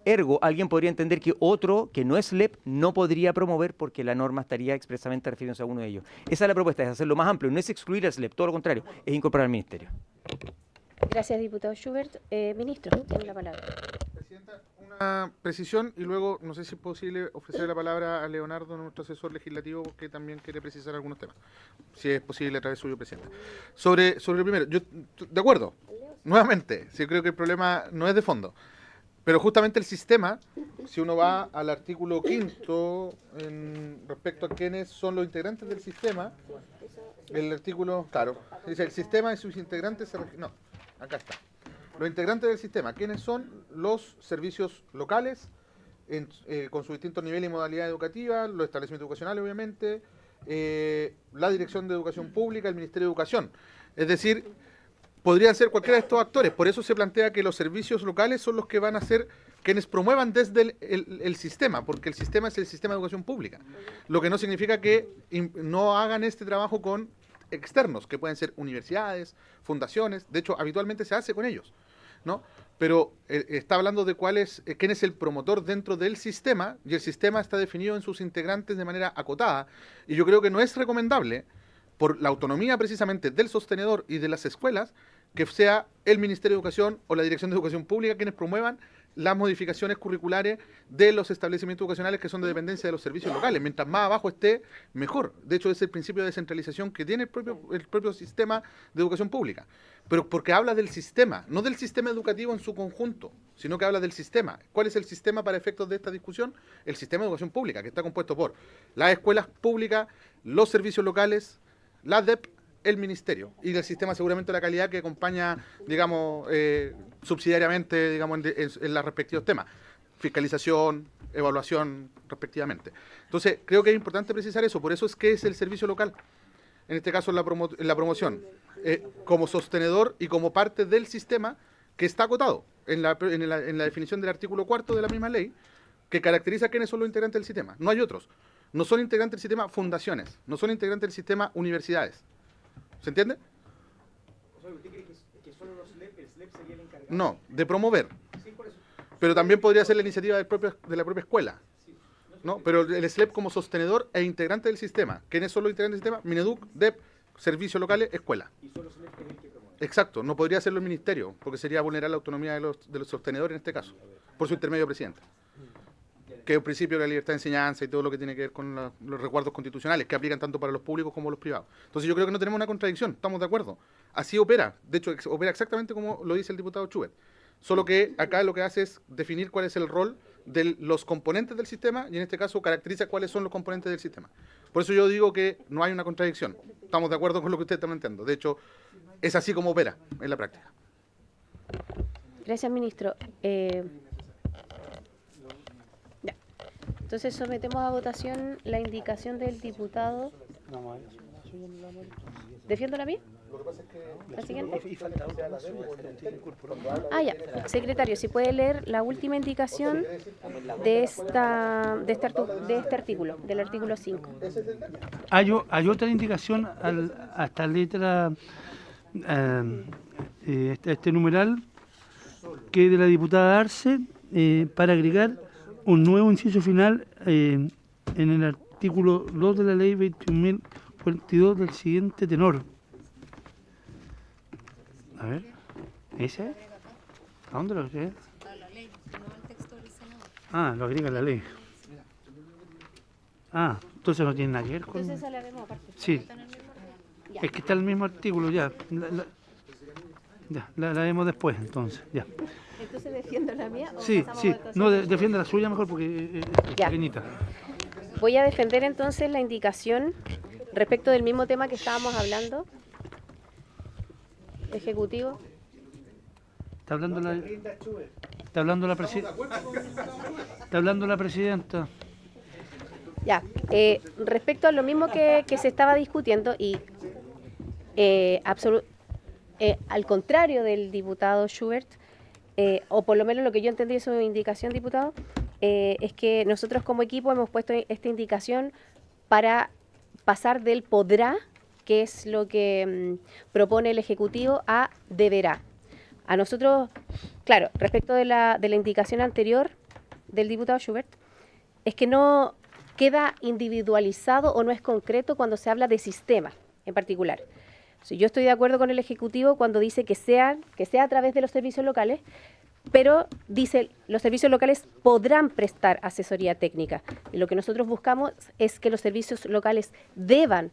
Ergo, alguien podría entender que otro, que no es SLEP, no podría promover porque la norma estaría expresamente refiriéndose a uno de ellos. Esa es la propuesta, es hacerlo más amplio, no es excluir al SLEP, todo lo contrario, es incorporar al ministerio. Gracias, diputado Schubert. Ministro, tiene la palabra. Presidenta, una precisión y luego no sé si es posible ofrecer la palabra a Leonardo, nuestro asesor legislativo, que también quiere precisar algunos temas. Si es posible a través suyo, Presidenta. Sobre lo primero, yo de acuerdo, nuevamente, sí creo que el problema no es de fondo. Pero justamente el sistema, si uno va al artículo 5 respecto a quiénes son los integrantes del sistema, el artículo, claro, dice el sistema y sus integrantes no, acá está. Los integrantes del sistema, ¿quiénes son? Los servicios locales, con sus distintos niveles y modalidades educativas, los establecimientos educacionales, obviamente, la Dirección de Educación Pública, el Ministerio de Educación. Es decir, podrían ser cualquiera de estos actores. Por eso se plantea que los servicios locales son los que van a ser quienes promuevan desde el sistema, porque el sistema es el sistema de educación pública. Lo que no significa que no hagan este trabajo con externos, que pueden ser universidades, fundaciones. De hecho, habitualmente se hace con ellos, ¿no? Pero está hablando de quién es el promotor dentro del sistema, y el sistema está definido en sus integrantes de manera acotada. Y yo creo que no es recomendable, por la autonomía precisamente del sostenedor y de las escuelas, que sea el Ministerio de Educación o la Dirección de Educación Pública quienes promuevan las modificaciones curriculares de los establecimientos educacionales que son de dependencia de los servicios locales. Mientras más abajo esté, mejor. De hecho, es el principio de descentralización que tiene el propio sistema de educación pública. Pero porque habla del sistema, no del sistema educativo en su conjunto, sino que habla del sistema. ¿Cuál es el sistema para efectos de esta discusión? El sistema de educación pública, que está compuesto por las escuelas públicas, los servicios locales, la DEP, el ministerio y el sistema seguramente de la calidad que acompaña, digamos, subsidiariamente, digamos, en los respectivos temas. Fiscalización, evaluación, respectivamente. Entonces, creo que es importante precisar eso. Por eso es que es el servicio local, en este caso en la promoción, como sostenedor y como parte del sistema que está acotado en la definición del artículo 4 de la misma ley, que caracteriza quiénes son los integrantes del sistema. No hay otros. No son integrantes del sistema fundaciones, no son integrantes del sistema universidades. ¿Se entiende? O sea, ¿usted cree que solo el SLEP sería el encargado? No, de promover. Sí, por eso. Pero también podría ser la iniciativa de la propia escuela. ¿No? Pero el SLEP como sostenedor e integrante del sistema. ¿Quiénes son los integrantes del sistema? Mineduc, DEP, servicios locales, escuela. Y solo SLEP es el que promueve. Exacto, no podría hacerlo el ministerio, porque sería vulnerar la autonomía de los sostenedores en este caso, por su intermedio presidente. que es el principio de la libertad de enseñanza y todo lo que tiene que ver con los resguardos constitucionales, que aplican tanto para los públicos como los privados. Entonces yo creo que no tenemos una contradicción, estamos de acuerdo. Así opera, de hecho opera exactamente como lo dice el diputado Schubert. Solo que acá lo que hace es definir cuál es el rol de los componentes del sistema y en este caso caracteriza cuáles son los componentes del sistema. Por eso yo digo que no hay una contradicción. Estamos de acuerdo con lo que usted está planteando. De hecho, es así como opera en la práctica. Gracias, ministro. Ya. Entonces sometemos a votación la indicación del diputado. ¿Defiendo la mía? ¿La siguiente? Ah, ya. Secretario, si puede leer la última indicación de este artículo, del artículo 5. Hay otra indicación a esta letra, este numeral, que es de la diputada Arce, para agregar un nuevo inciso final en el artículo 2 de la ley 21.042 del siguiente tenor. A ver, ¿ese? ¿A dónde lo agrega? Ah, lo agrega la ley. Ah, entonces no tiene nada que ver con... Entonces esa la vemos aparte. Sí, es que está el mismo artículo, ya. La vemos después, entonces, ya. Entonces defiendo la mía. ¿O Sí, pasamos sí, a votación? no, defiende la suya mejor porque es Ya. pequeñita. Voy a defender entonces la indicación respecto del mismo tema que estábamos hablando. Ejecutivo. Está hablando la presidenta. Ya, respecto a lo mismo que se estaba discutiendo y al contrario del diputado Schubert, o por lo menos lo que yo entendí de su indicación, diputado, es que nosotros como equipo hemos puesto esta indicación para pasar del podrá, que es lo que propone el Ejecutivo, a deberá. A nosotros, claro, respecto de la indicación anterior del diputado Schubert, es que no queda individualizado o no es concreto cuando se habla de sistema en particular. Si yo estoy de acuerdo con el Ejecutivo cuando dice que sea a través de los servicios locales, pero dice los servicios locales podrán prestar asesoría técnica. Y lo que nosotros buscamos es que los servicios locales deban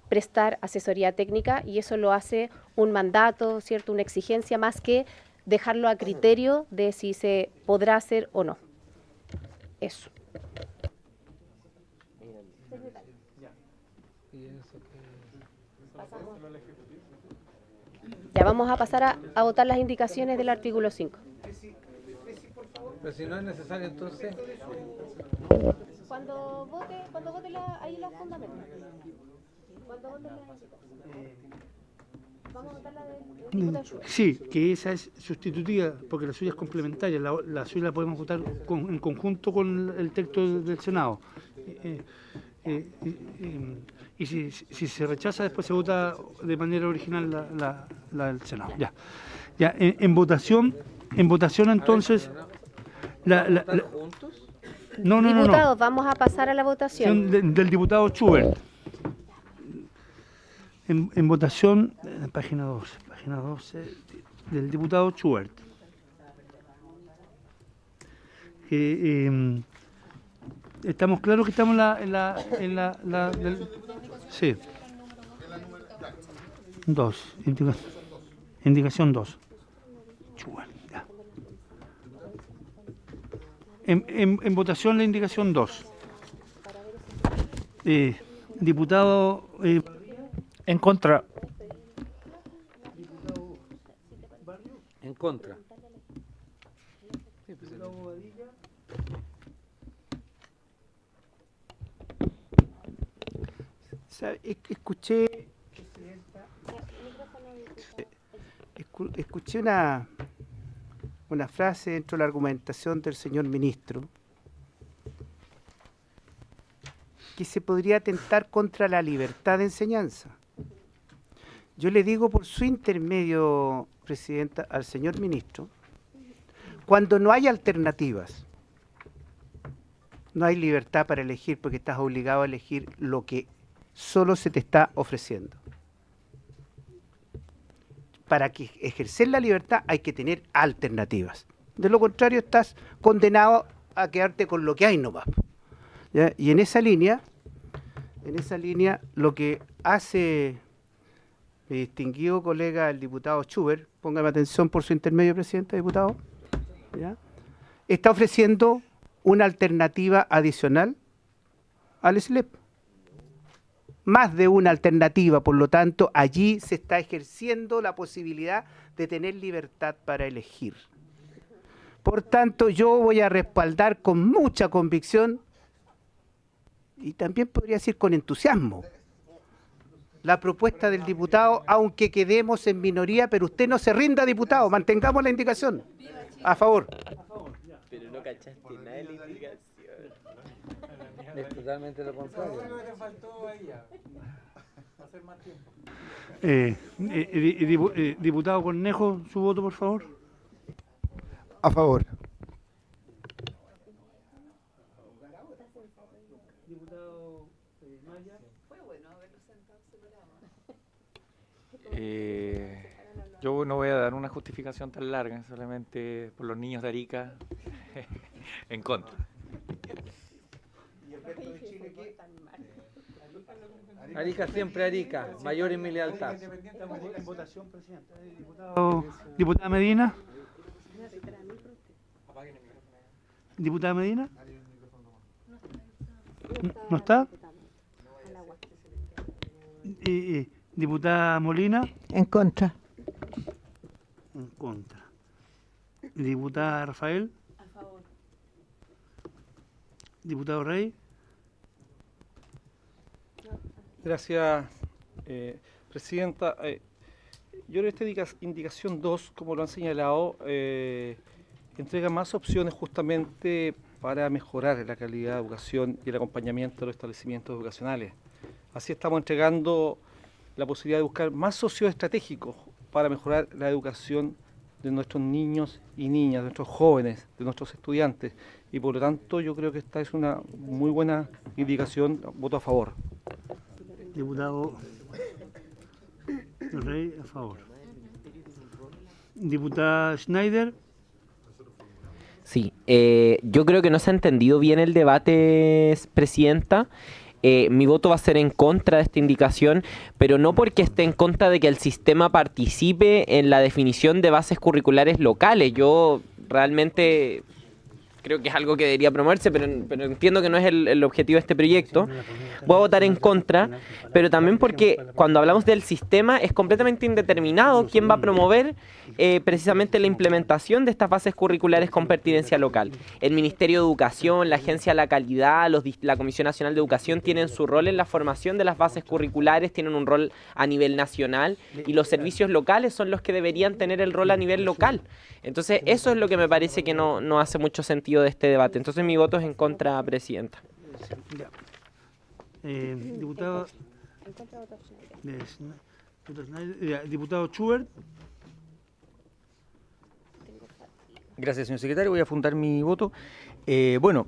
prestar asesoría técnica y eso lo hace un mandato, ¿cierto? Una exigencia más que dejarlo a criterio de si se podrá hacer o no. Eso. Ya vamos a pasar a votar las indicaciones del artículo 5. Pero si no es necesario, entonces... Cuando vote ahí los fundamentos. Cuando vote vamos a votar la del diputado Schubert. Sí, que esa es sustitutiva, porque la suya es complementaria. La suya la podemos votar en conjunto con el texto del Senado. Y si se rechaza, después se vota de manera original la del Senado. Ya, en votación entonces... juntos? No. Diputados, vamos a pasar a la votación. Del diputado Schubert. En votación, página 12, del diputado Schubert. Estamos claros que estamos en la sí. 2, indicación 2. Schubert, ya. En votación la indicación 2. Diputado... En contra. En contra. Escuché una frase dentro de la argumentación del señor ministro que se podría atentar contra la libertad de enseñanza. Yo le digo por su intermedio, Presidenta, al señor ministro, cuando no hay alternativas, no hay libertad para elegir porque estás obligado a elegir lo que solo se te está ofreciendo. Para que ejercer la libertad hay que tener alternativas. De lo contrario, estás condenado a quedarte con lo que hay nomás. ¿Ya? Y en esa línea, lo que hace mi distinguido colega, el diputado Schubert, póngame atención por su intermedio, presidente, diputado, ¿ya? Está ofreciendo una alternativa adicional al SLEP. Más de una alternativa, por lo tanto, allí se está ejerciendo la posibilidad de tener libertad para elegir. Por tanto, yo voy a respaldar con mucha convicción y también podría decir con entusiasmo la propuesta del diputado, aunque quedemos en minoría, pero usted no se rinda, diputado, mantengamos la indicación. A favor. Pero no cachaste nada de la indicación. Es totalmente lo contrario. Diputado Cornejo, su voto, por favor. A favor. Yo no voy a dar una justificación tan larga, solamente por los niños de Arica, en contra. Arica siempre Arica, mayor en mi lealtad. Diputada Medina. Diputada Medina. ¿No está? Diputada Molina. En contra. En contra. Diputada Rafael. A favor. Diputado Rey. Gracias, Presidenta. Yo en esta indicación 2, como lo han señalado, entrega más opciones justamente para mejorar la calidad de educación y el acompañamiento de los establecimientos educacionales. Así estamos entregando la posibilidad de buscar más socios estratégicos para mejorar la educación de nuestros niños y niñas, de nuestros jóvenes, de nuestros estudiantes. Y por lo tanto yo creo que esta es una muy buena indicación, voto a favor. Diputado Rey, a favor. Diputada Schneider. Sí, yo creo que no se ha entendido bien el debate, Presidenta. Mi voto va a ser en contra de esta indicación, pero no porque esté en contra de que el sistema participe en la definición de bases curriculares locales. Yo realmente creo que es algo que debería promoverse, pero entiendo que no es el objetivo de este proyecto. Voy a votar en contra, pero también porque cuando hablamos del sistema es completamente indeterminado quién va a promover precisamente la implementación de estas bases curriculares con pertinencia local. El Ministerio de Educación, la Agencia de la Calidad, la Comisión Nacional de Educación tienen su rol en la formación de las bases curriculares, tienen un rol a nivel nacional y los servicios locales son los que deberían tener el rol a nivel local. Entonces eso es lo que me parece que no hace mucho sentido de este debate. Entonces mi voto es en contra, Presidenta. Diputado Diputado Schubert. Gracias, señor secretario. Voy a fundar mi voto. Bueno,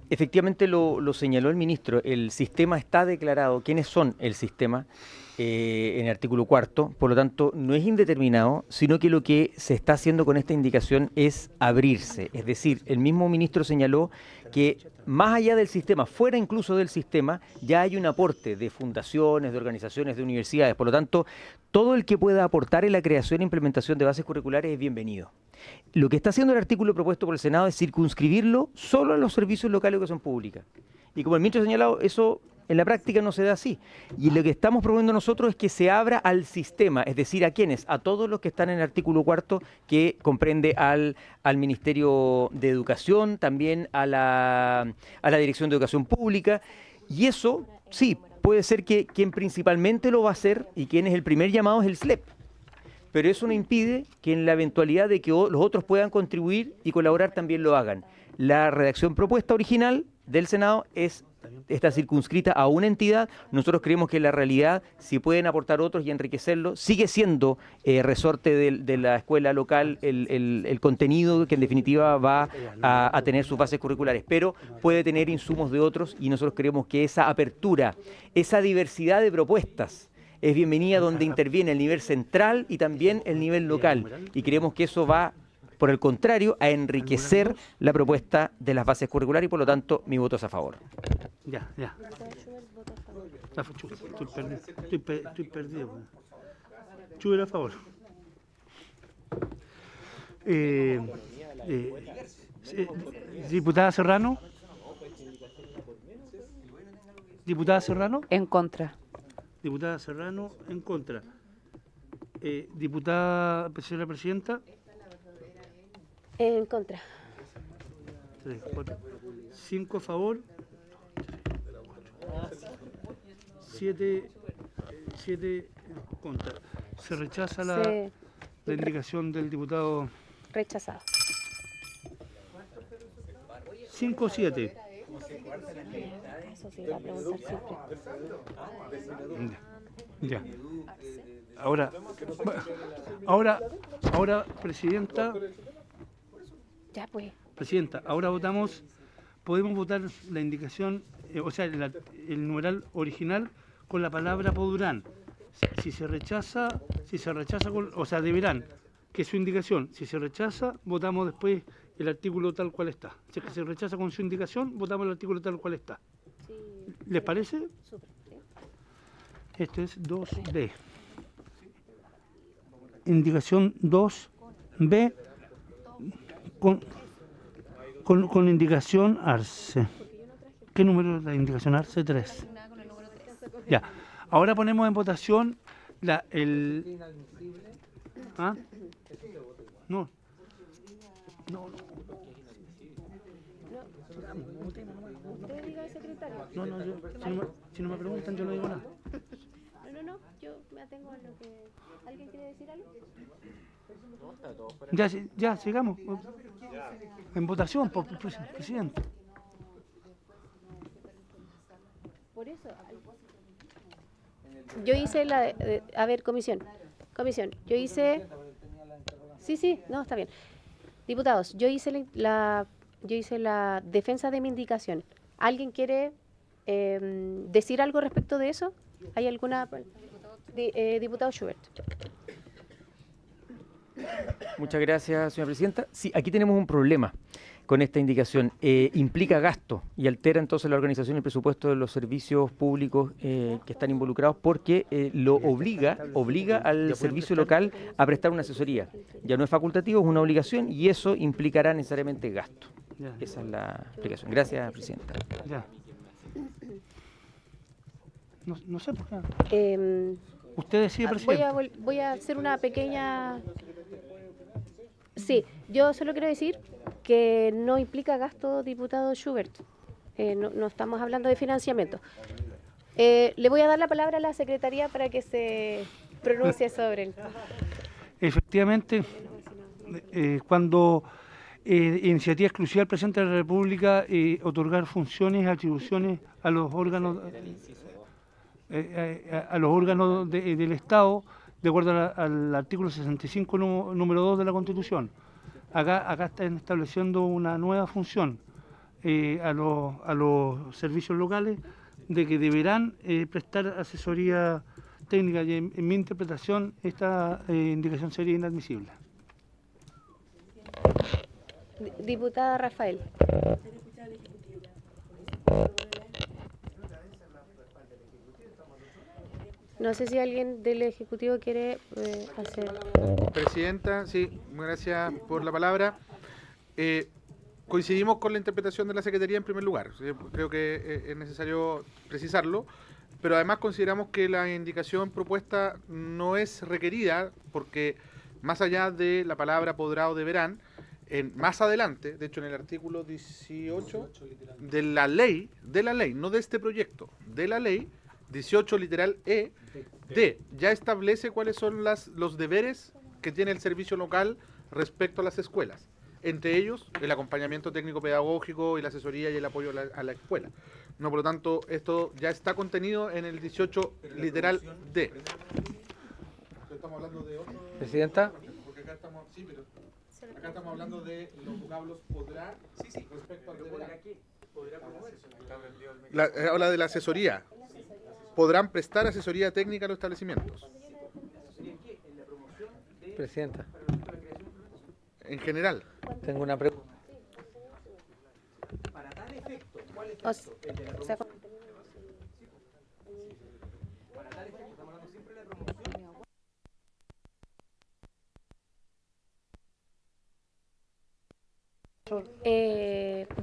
efectivamente lo señaló el ministro. El sistema está declarado. ¿Quiénes son el sistema? En el artículo 4. Por lo tanto, no es indeterminado, sino que lo que se está haciendo con esta indicación es abrirse. Es decir, el mismo ministro señaló que más allá del sistema, fuera incluso del sistema, ya hay un aporte de fundaciones, de organizaciones, de universidades. Por lo tanto, todo el que pueda aportar en la creación e implementación de bases curriculares es bienvenido. Lo que está haciendo el artículo propuesto por el Senado es circunscribirlo solo a los servicios locales de educación pública. Y como el ministro ha señalado, eso en la práctica no se da así. Y lo que estamos proponiendo nosotros es que se abra al sistema, es decir, ¿a quiénes? A todos los que están en el artículo 4, que comprende al Ministerio de Educación, también a la Dirección de Educación Pública. Y eso, sí, puede ser que quien principalmente lo va a hacer y quien es el primer llamado es el SLEP. Pero eso no impide que en la eventualidad de que los otros puedan contribuir y colaborar también lo hagan. La redacción propuesta original del Senado está circunscrita a una entidad. Nosotros creemos que en la realidad, si pueden aportar otros y enriquecerlo, sigue siendo resorte de la escuela local el contenido que en definitiva va a tener sus bases curriculares, pero puede tener insumos de otros y nosotros creemos que esa apertura, esa diversidad de propuestas es bienvenida donde interviene el nivel central y también el nivel local y creemos que eso va por el contrario, a enriquecer la propuesta de las bases curriculares y por lo tanto mi voto es a favor. Ya. Estoy perdido. Schubert a favor. Diputada Serrano. Diputada Serrano. En contra. Diputada Serrano, en contra. Diputada, señora presidenta. En contra. 3, 4, 5 a favor. 7 en contra. Se rechaza la indicación del diputado. Rechazado. 5-7. Eso sí, va a preguntar siempre. Ya. Ahora, presidenta. Ya pues. Presidenta, ahora votamos. Podemos votar la indicación, o sea, el numeral original con la palabra podrán. Si se rechaza o sea, deberán, que es su indicación. Si se rechaza, votamos después el artículo tal cual está. Si es que se rechaza con su indicación, votamos el artículo tal cual está. ¿Les parece? Este es 2B. Indicación 2B con indicación ARCE. ¿Qué número es la indicación ARCE? 3. Ya. Ahora ponemos en votación ¿Ah? No. Usted diga al secretario. Si no me preguntan, yo no digo nada. No, yo me atengo a lo que... ¿Alguien quiere decir algo? Ya, sigamos. En votación, por presidente. Por eso. Yo hice a ver, comisión. Yo hice... Sí, no, está bien. Diputados, yo hice la defensa de mi indicación. ¿Alguien quiere decir algo respecto de eso? ¿Hay alguna...? Diputado Schubert. Muchas gracias, señora presidenta. Sí, aquí tenemos un problema con esta indicación. Implica gasto y altera entonces la organización y el presupuesto de los servicios públicos que están involucrados porque lo obliga al servicio local a prestar una asesoría. Ya no es facultativo, es una obligación y eso implicará necesariamente gasto. Esa es la explicación. Gracias, presidenta. Ya. No sé por qué. Usted decide, presidente. Voy a hacer una pequeña... Sí, yo solo quiero decir que no implica gasto, diputado Schubert. No estamos hablando de financiamiento. Le voy a dar la palabra a la Secretaría para que se pronuncie sobre él. Efectivamente, cuando iniciativa exclusiva del presidente de la República otorgar funciones y atribuciones a los órganos del Estado, de acuerdo al artículo 65, número 2 de la Constitución. Acá están estableciendo una nueva función a los servicios locales de que deberán prestar asesoría técnica y en mi interpretación esta indicación sería inadmisible. Diputada Rafael. No sé si alguien del Ejecutivo quiere hacer... Presidenta, sí, gracias por la palabra. Coincidimos con la interpretación de la Secretaría en primer lugar. Creo que es necesario precisarlo, pero además consideramos que la indicación propuesta no es requerida porque más allá de la palabra podrá o deberán, más adelante, de hecho en el artículo 18 de la ley, no de este proyecto, de la ley, 18 literal E, ya establece cuáles son los deberes que tiene el servicio local respecto a las escuelas. Entre ellos, el acompañamiento técnico-pedagógico y la asesoría y el apoyo a la escuela. No, por lo tanto, esto ya está contenido en el 18 literal D. Estamos hablando de otro... Presidenta. Porque acá estamos, sí, pero acá estamos hablando de los vocablos podrá respecto al deberá. Habla de la asesoría. Podrán prestar asesoría técnica a los establecimientos. Presidenta. en general. Tengo una pregunta. Para tal efecto, ¿cuál O s- o sea,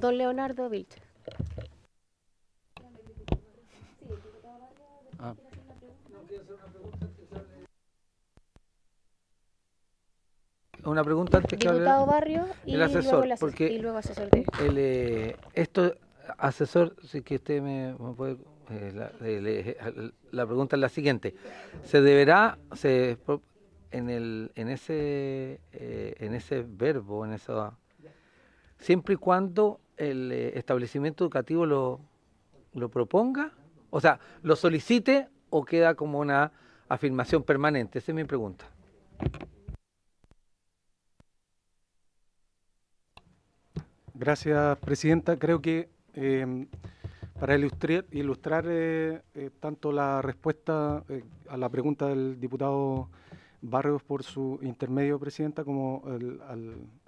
don Leonardo Vilches. Una pregunta antes que hable Diputado Barrio y el asesor, luego el porque y luego asesor de... esto, asesor, si que usted me puede... la pregunta es la siguiente. ¿Se deberá, en ese verbo, siempre y cuando el establecimiento educativo lo proponga? O sea, ¿lo solicite o queda como una afirmación permanente? Esa es mi pregunta. Gracias, Presidenta. Creo que para ilustrar tanto la respuesta a la pregunta del diputado Barrios por su intermedio, Presidenta, como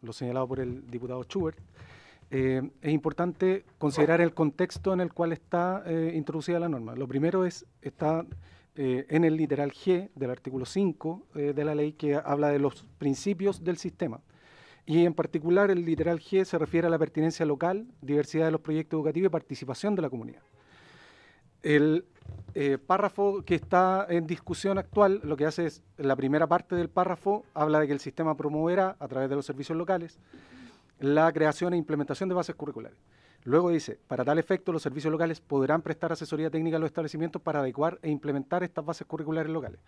lo señalado por el diputado Schubert, es importante considerar el contexto en el cual está introducida la norma. Lo primero está en el literal G del artículo 5 de la ley, que habla de los principios del sistema. Y en particular el literal G se refiere a la pertinencia local, diversidad de los proyectos educativos y participación de la comunidad. El párrafo que está en discusión actual, lo que hace es, la primera parte del párrafo habla de que el sistema promoverá, a través de los servicios locales, la creación e implementación de bases curriculares. Luego dice, para tal efecto, los servicios locales podrán prestar asesoría técnica a los establecimientos para adecuar e implementar estas bases curriculares locales.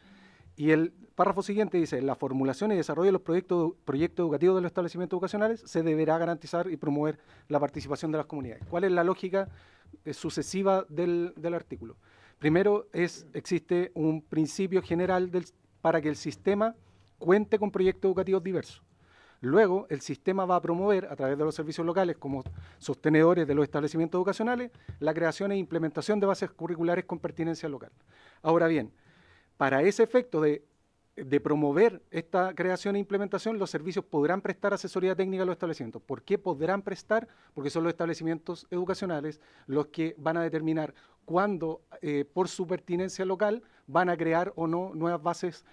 Y el párrafo siguiente dice, la formulación y desarrollo de los proyectos educativos de los establecimientos educacionales se deberá garantizar y promover la participación de las comunidades. ¿Cuál es la lógica sucesiva del artículo? Primero, existe un principio general para que el sistema cuente con proyectos educativos diversos. Luego, el sistema va a promover, a través de los servicios locales como sostenedores de los establecimientos educacionales, la creación e implementación de bases curriculares con pertinencia local. Ahora bien, para ese efecto de promover esta creación e implementación, los servicios podrán prestar asesoría técnica a los establecimientos. ¿Por qué podrán prestar? Porque son los establecimientos educacionales los que van a determinar cuándo, por su pertinencia local, van a crear o no nuevas bases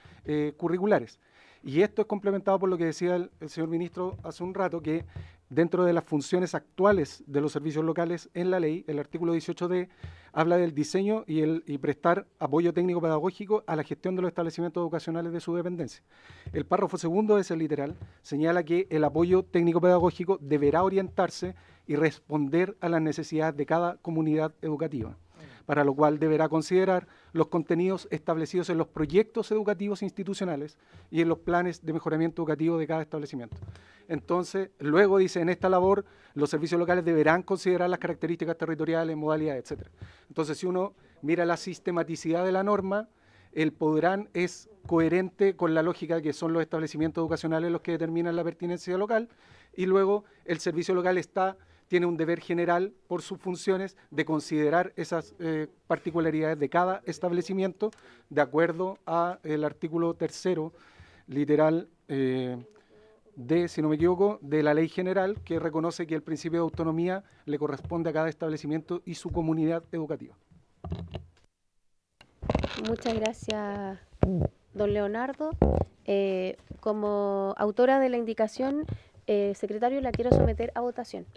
curriculares. Y esto es complementado por lo que decía el señor ministro hace un rato, que dentro de las funciones actuales de los servicios locales en la ley, el artículo 18D habla del diseño y prestar apoyo técnico pedagógico a la gestión de los establecimientos educacionales de su dependencia. El párrafo segundo de ese literal señala que el apoyo técnico pedagógico deberá orientarse y responder a las necesidades de cada comunidad educativa, para lo cual deberá considerar los contenidos establecidos en los proyectos educativos institucionales y en los planes de mejoramiento educativo de cada establecimiento. Entonces, luego dice, en esta labor, los servicios locales deberán considerar las características territoriales, modalidades, etc. Entonces, si uno mira la sistematicidad de la norma, el podrán es coherente con la lógica que son los establecimientos educacionales los que determinan la pertinencia local, y luego el servicio local tiene un deber general por sus funciones de considerar esas particularidades de cada establecimiento de acuerdo al artículo 3º, literal si no me equivoco, de la ley general, que reconoce que el principio de autonomía le corresponde a cada establecimiento y su comunidad educativa. Muchas gracias, don Leonardo. Como autora de la indicación, secretario, la quiero someter a votación.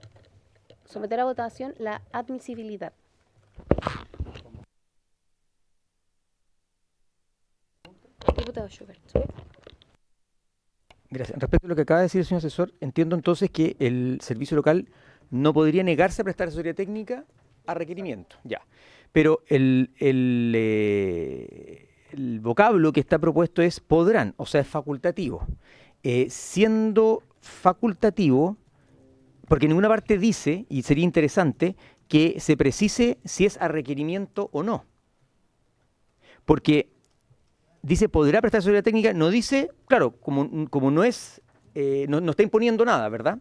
Someter a votación la admisibilidad. Diputado Schubert. Gracias. Respecto a lo que acaba de decir el señor asesor, entiendo entonces que el servicio local no podría negarse a prestar asesoría técnica a requerimiento, ya. Pero el vocablo que está propuesto es podrán, o sea, es facultativo. Siendo facultativo, porque en ninguna parte dice, y sería interesante, que se precise si es a requerimiento o no. Porque dice podrá prestar asesoría técnica, no dice, claro, como no es, no está imponiendo nada, ¿verdad?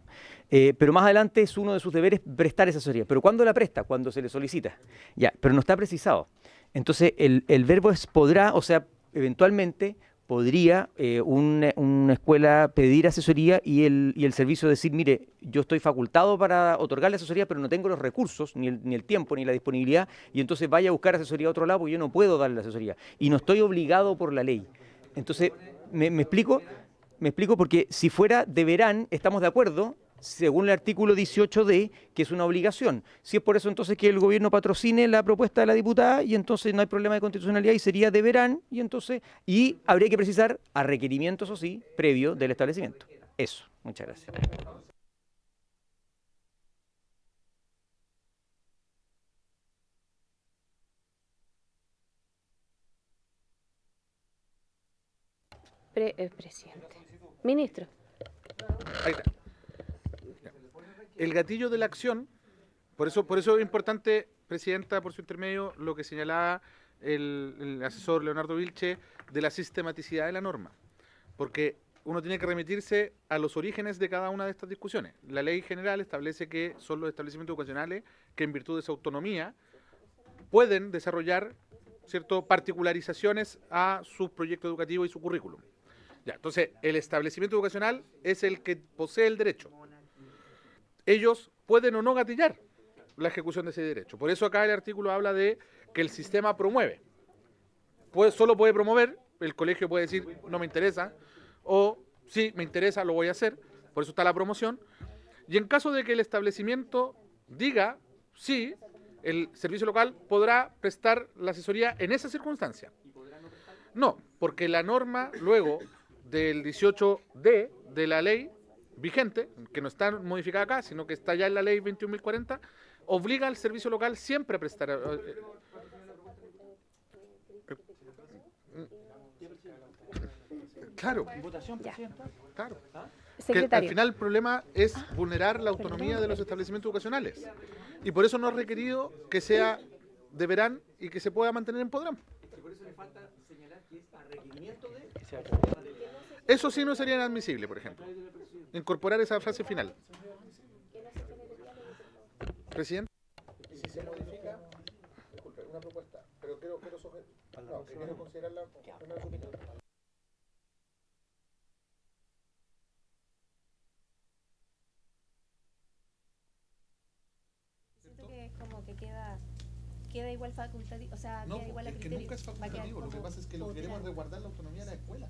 Pero más adelante es uno de sus deberes prestar esa asesoría. ¿Pero cuándo la presta? Cuando se le solicita. Ya, pero no está precisado. Entonces el verbo es podrá, o sea, eventualmente podría una escuela pedir asesoría y el servicio decir, mire, yo estoy facultado para otorgarle asesoría, pero no tengo los recursos, ni el tiempo, ni la disponibilidad, y entonces vaya a buscar asesoría a otro lado porque yo no puedo darle la asesoría. Y no estoy obligado por la ley. Entonces, ¿me explico? Me explico porque si fuera deberán, estamos de acuerdo, según el artículo 18D, que es una obligación. Si es por eso entonces que el gobierno patrocine la propuesta de la diputada y entonces no hay problema de constitucionalidad y sería deberán y habría que precisar a requerimiento, eso sí, previo del establecimiento. Eso, muchas gracias. Presidente. Ministro. Ahí está. El gatillo de la acción, por eso es importante, Presidenta, por su intermedio, lo que señalaba el asesor Leonardo Vilche de la sistematicidad de la norma, porque uno tiene que remitirse a los orígenes de cada una de estas discusiones. La ley general establece que son los establecimientos educacionales que en virtud de su autonomía pueden desarrollar particularizaciones a sus proyectos educativos y su currículum. Ya, entonces, el establecimiento educacional es el que posee el derecho. Ellos pueden o no gatillar la ejecución de ese derecho. Por eso acá el artículo habla de que el sistema promueve. Solo puede promover, el colegio puede decir no me interesa, o sí, me interesa, lo voy a hacer, por eso está la promoción. Y en caso de que el establecimiento diga sí, el servicio local podrá prestar la asesoría en esa circunstancia. No, porque la norma luego del 18D de la ley vigente, que no está modificada acá, sino que está ya en la ley 21.040, obliga al servicio local siempre a prestar. Claro. Claro. Que al final el problema es vulnerar la autonomía de los establecimientos educacionales. Y por eso no es requerido que sea deberán y que se pueda mantener en podrán. Por eso le falta señalar que es a requerimiento de... Eso sí no sería inadmisible, por ejemplo. Incorporar esa frase final. Presidente. ¿Y si se modifica? Disculpe, una propuesta, pero quiero considerarla primero su opinión. Siento que es como que queda igual facultativo, o sea, no, queda igual a criterio. No, nunca es facultativo, lo que pasa es que lo queremos resguardar la autonomía de la escuela.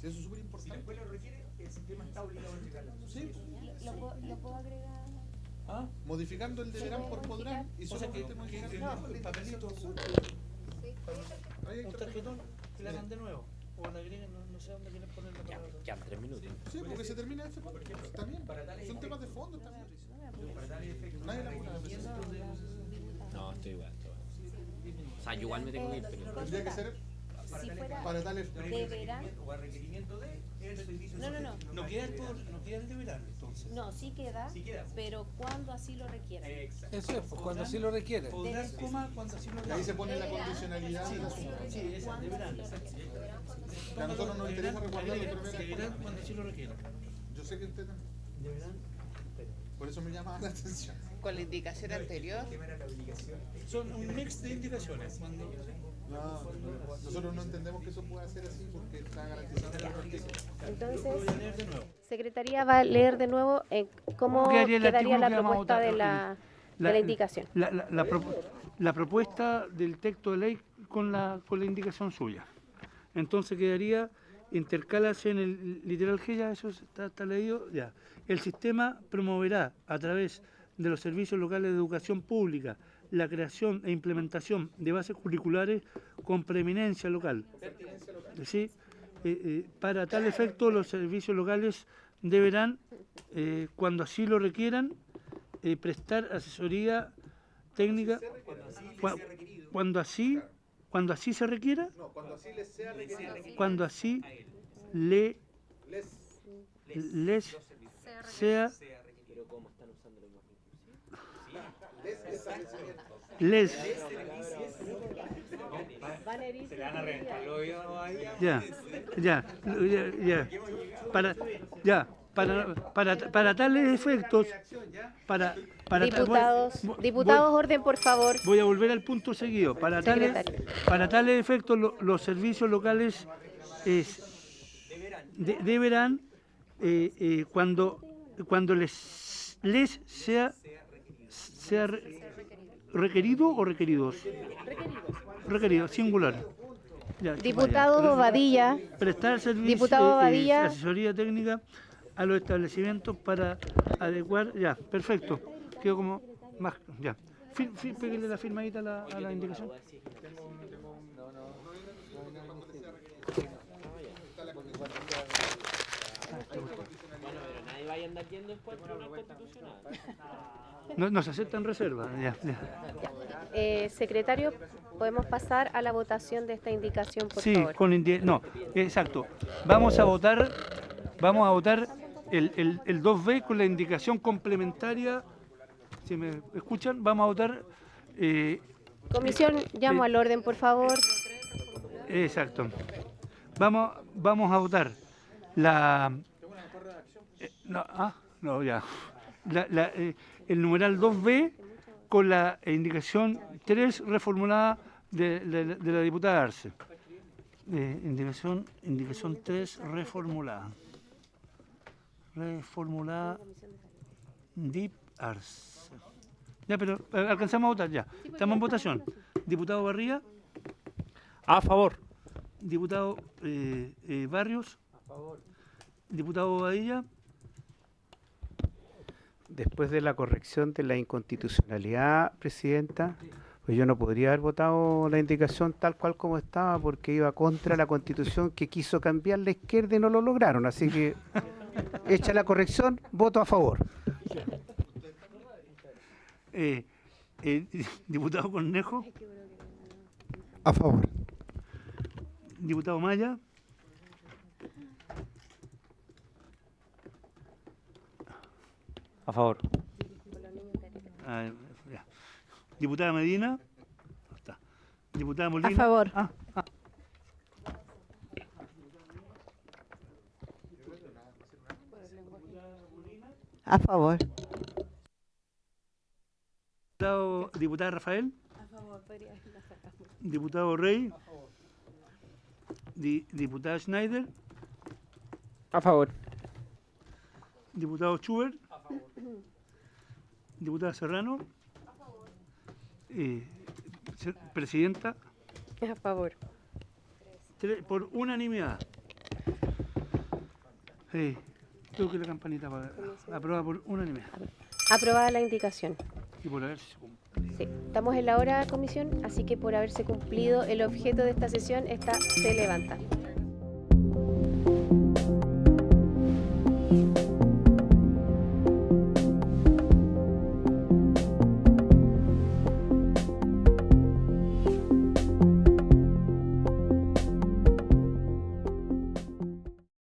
Sí, eso es súper importante. Si la escuela lo requiere, el sistema está obligado a entregarla. Sí. ¿Lo puedo agregar? ¿Ah? Modificando el deberán por podrán y solamente modificando el papelito azul. Hay un tarjetón que le hagan de nuevo. O le agreguen, no sé dónde quieren poner la palabra. Ya, 3 minutos. Sí, porque se termina este papel. Está bien. Son temas de fondo. Nadie la pone. No, estoy igual. O sea, yo igual me tengo que ir, pero... Tendría que ser si fuera para tal deberán o a requerimiento de el servicio. No queda el deberán, entonces. No, sí queda, pero cuando así lo requiera. Eso es, pues, cuando así lo requiere. Podrán, cuando así lo requiere. Ahí se pone la condicionalidad del asunto. Sí, esa, deberán. A nosotros nos interesa resguardar la autonomía. Deberán cuando así lo requiera. Yo sé que usted también. Deberán. Por eso me llama la atención. Con la indicación anterior. Son un mix de indicaciones. No, nosotros no entendemos que eso pueda ser así porque está garantizado en el artículo. Entonces, Secretaría va a leer de nuevo cómo quedaría la propuesta de la indicación. La propuesta del texto de ley con la indicación suya. Entonces quedaría, intercálase en el literal G, ya eso está leído, ya. El sistema promoverá a través de los servicios locales de educación pública la creación e implementación de bases curriculares con preeminencia local. ¿Sí? Para tal efecto, los servicios locales deberán, cuando así lo requieran, prestar asesoría técnica cuando así se requiera. No, cuando así les sea requerido. Cuando así les sea les se le van a reventar los oídos ahí. Para tales efectos, diputados, orden, por favor. Voy a volver al punto seguido. Para tales efectos, los servicios locales deberán cuando les sea requerido o requeridos. Requerido, singular. Ya, Diputado Bobadilla. Prestar servicio, Diputado Bobadilla. asesoría técnica a los establecimientos para adecuar. Ya, perfecto. Quedó como más. Ya. Pégale la firmadita a la indicación. Nadie vaya a andar yendo después por una constitucional. No se aceptan reservas. Ya. Secretario, podemos pasar a la votación de esta indicación, por Sí, favor. no, exacto. Vamos a votar el 2B con la indicación complementaria. Si me escuchan, vamos a votar. Comisión, llamo al orden, por favor. Exacto. Vamos a votar la. El numeral 2B con la indicación 3 reformulada de la diputada Arce. Indicación 3 reformulada. Dip Arce. Ya, pero alcanzamos a votar ya. Estamos en votación. Diputado Barría. A favor. Diputado Barrios. A favor. Diputado Bobadilla. Después de la corrección de la inconstitucionalidad, Presidenta, pues yo no podría haber votado la indicación tal cual como estaba porque iba contra la Constitución que quiso cambiar la izquierda y no lo lograron. Así que, hecha la corrección, voto a favor. Diputado Cornejo. A favor. Diputado Maya. A favor. Ya. Diputada Medina. Está. Diputada Molina. A favor. A favor. Diputada Rafael. A favor. Diputado Rey. A favor. Diputada Schneider. A favor. Diputado Schubert. A favor. Diputada Serrano. A favor. Presidenta. A favor. Por unanimidad. Creo que la campanita para aprobada por unanimidad. Aprobada la indicación. Y por haberse cumplido. Sí, estamos en la hora, comisión, así que por haberse cumplido el objeto de esta sesión, esta se levanta.